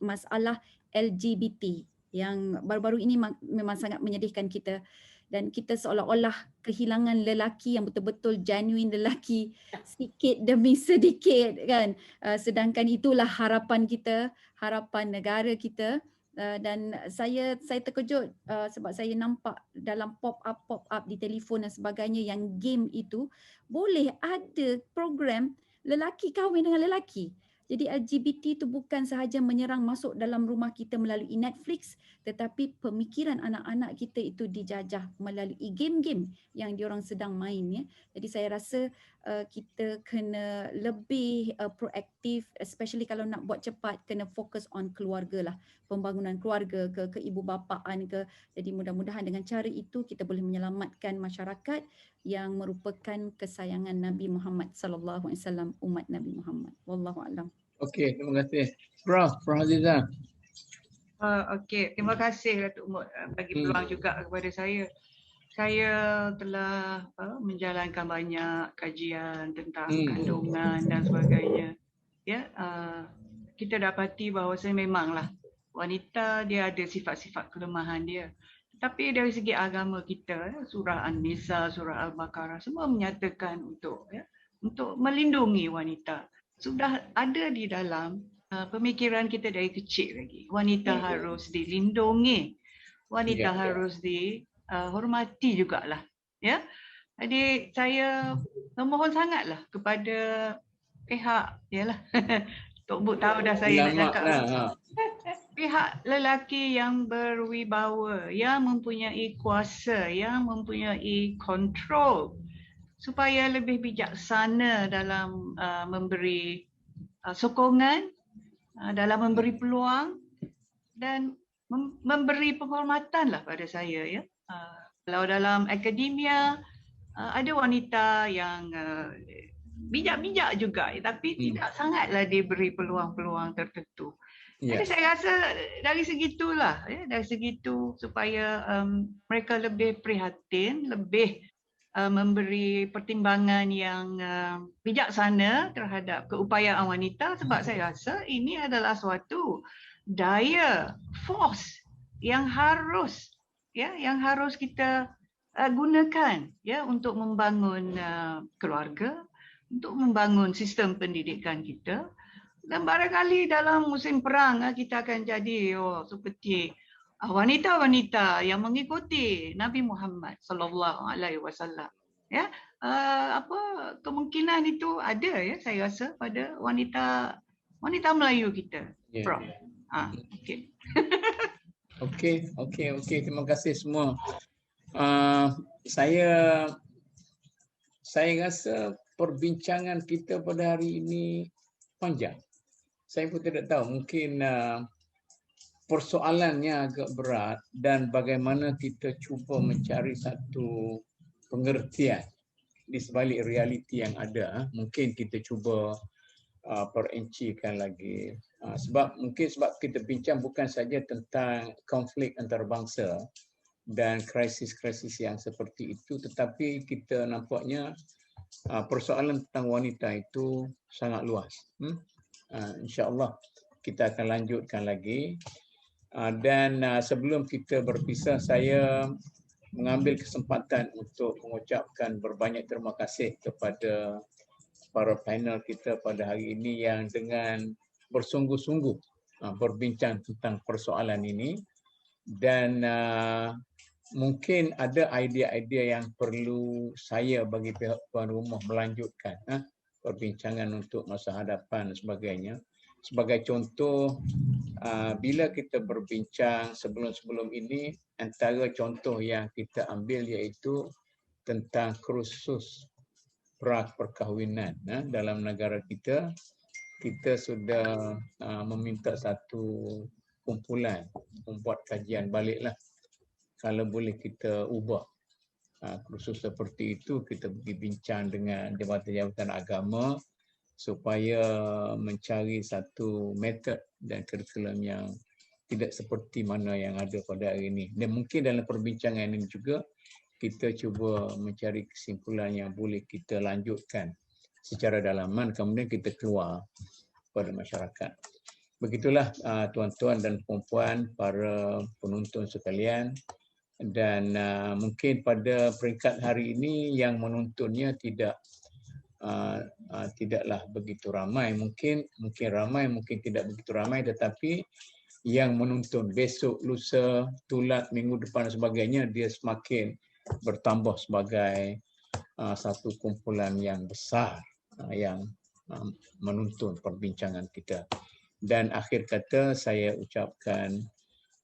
masalah LGBT yang baru-baru ini memang sangat menyedihkan kita, dan kita seolah-olah kehilangan lelaki yang betul-betul genuine lelaki sedikit demi sedikit kan, sedangkan itulah harapan kita, harapan negara kita. Dan saya terkejut sebab saya nampak dalam pop-up di telefon dan sebagainya yang game itu boleh ada program lelaki kahwin dengan lelaki. Jadi LGBT itu bukan sahaja menyerang masuk dalam rumah kita melalui Netflix, tetapi pemikiran anak-anak kita itu dijajah melalui game-game yang diorang sedang main ya. Jadi saya rasa kita kena lebih proaktif, especially kalau nak buat cepat, kena fokus on keluarga lah, pembangunan keluarga ke ibu bapaan ke. Jadi mudah-mudahan dengan cara itu kita boleh menyelamatkan masyarakat yang merupakan kesayangan Nabi Muhammad sallallahu alaihi wasallam, umat Nabi Muhammad. Wallahu a'lam. Okey, terima kasih. Prof Azizah. Okey, terima kasih Datuk Umut bagi peluang juga kepada saya. Saya telah menjalankan banyak kajian tentang kandungan dan sebagainya. Ya, kita dapati bahawa memanglah wanita dia ada sifat-sifat kelemahan dia. Tapi dari segi agama kita, surah An-Nisa, surah Al-Baqarah semua menyatakan untuk melindungi wanita. Sudah ada di dalam pemikiran kita dari kecil lagi. Wanita harus dilindungi. Wanita harus dihormati jugalah. Ya. Jadi saya memohon sangatlah kepada pihak, yalah. Tok Bu tahu dah saya nak cakap. Pihak lelaki yang berwibawa, yang mempunyai kuasa, yang mempunyai kontrol, supaya lebih bijaksana dalam memberi sokongan, dalam memberi peluang, dan memberi penghormatan lah pada saya ya. Kalau dalam akademia ada wanita yang bijak-bijak juga tapi tidak sangatlah diberi peluang-peluang tertentu. Jadi saya rasa dari segitulah ya, dari segitu supaya mereka lebih prihatin, lebih memberi pertimbangan yang bijaksana terhadap keupayaan wanita, sebab saya rasa ini adalah suatu daya force yang harus kita gunakan ya untuk membangun keluarga, untuk membangun sistem pendidikan kita. Dan barangkali dalam musim perang kita akan jadi seperti wanita-wanita yang mengikuti Nabi Muhammad sallallahu alaihi wasallam. Ya, kemungkinan itu ada ya saya rasa pada wanita Melayu kita. Prof. Okey. Okey, terima kasih semua. Saya rasa perbincangan kita pada hari ini panjang. Saya pun tidak tahu, mungkin persoalannya agak berat dan bagaimana kita cuba mencari satu pengertian di sebalik realiti yang ada. Mungkin kita cuba perincikan lagi. Sebab kita bincang bukan saja tentang konflik antarabangsa dan krisis-krisis yang seperti itu, tetapi kita nampaknya persoalan tentang wanita itu sangat luas. InsyaAllah kita akan lanjutkan lagi. Dan sebelum kita berpisah, saya mengambil kesempatan untuk mengucapkan berbanyak terima kasih kepada para panel kita pada hari ini yang dengan bersungguh-sungguh berbincang tentang persoalan ini. Dan mungkin ada idea-idea yang perlu saya bagi pihak tuan rumah melanjutkan perbincangan untuk masa hadapan dan sebagainya. Sebagai contoh, bila kita berbincang sebelum-sebelum ini, antara contoh yang kita ambil iaitu tentang kursus pra-perkahwinan dalam negara kita. Kita sudah meminta satu kumpulan membuat kajian baliklah. Kalau boleh kita ubah kursus seperti itu, kita pergi bincang dengan jabatan-jabatan agama supaya mencari satu metod dan kurikulum yang tidak seperti mana yang ada pada hari ini. Dan mungkin dalam perbincangan ini juga kita cuba mencari kesimpulan yang boleh kita lanjutkan secara dalaman, kemudian kita keluar pada masyarakat. Begitulah tuan-tuan dan puan-puan, para penonton sekalian. Dan mungkin pada peringkat hari ini yang menontonnya tidaklah begitu ramai. Mungkin ramai, mungkin tidak begitu ramai, tetapi yang menonton besok, lusa, tulat, minggu depan dan sebagainya, dia semakin bertambah sebagai satu kumpulan yang besar yang menonton perbincangan kita. Dan akhir kata saya ucapkan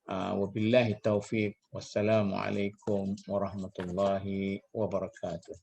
wabillahi taufiq, wassalamualaikum warahmatullahi wabarakatuh.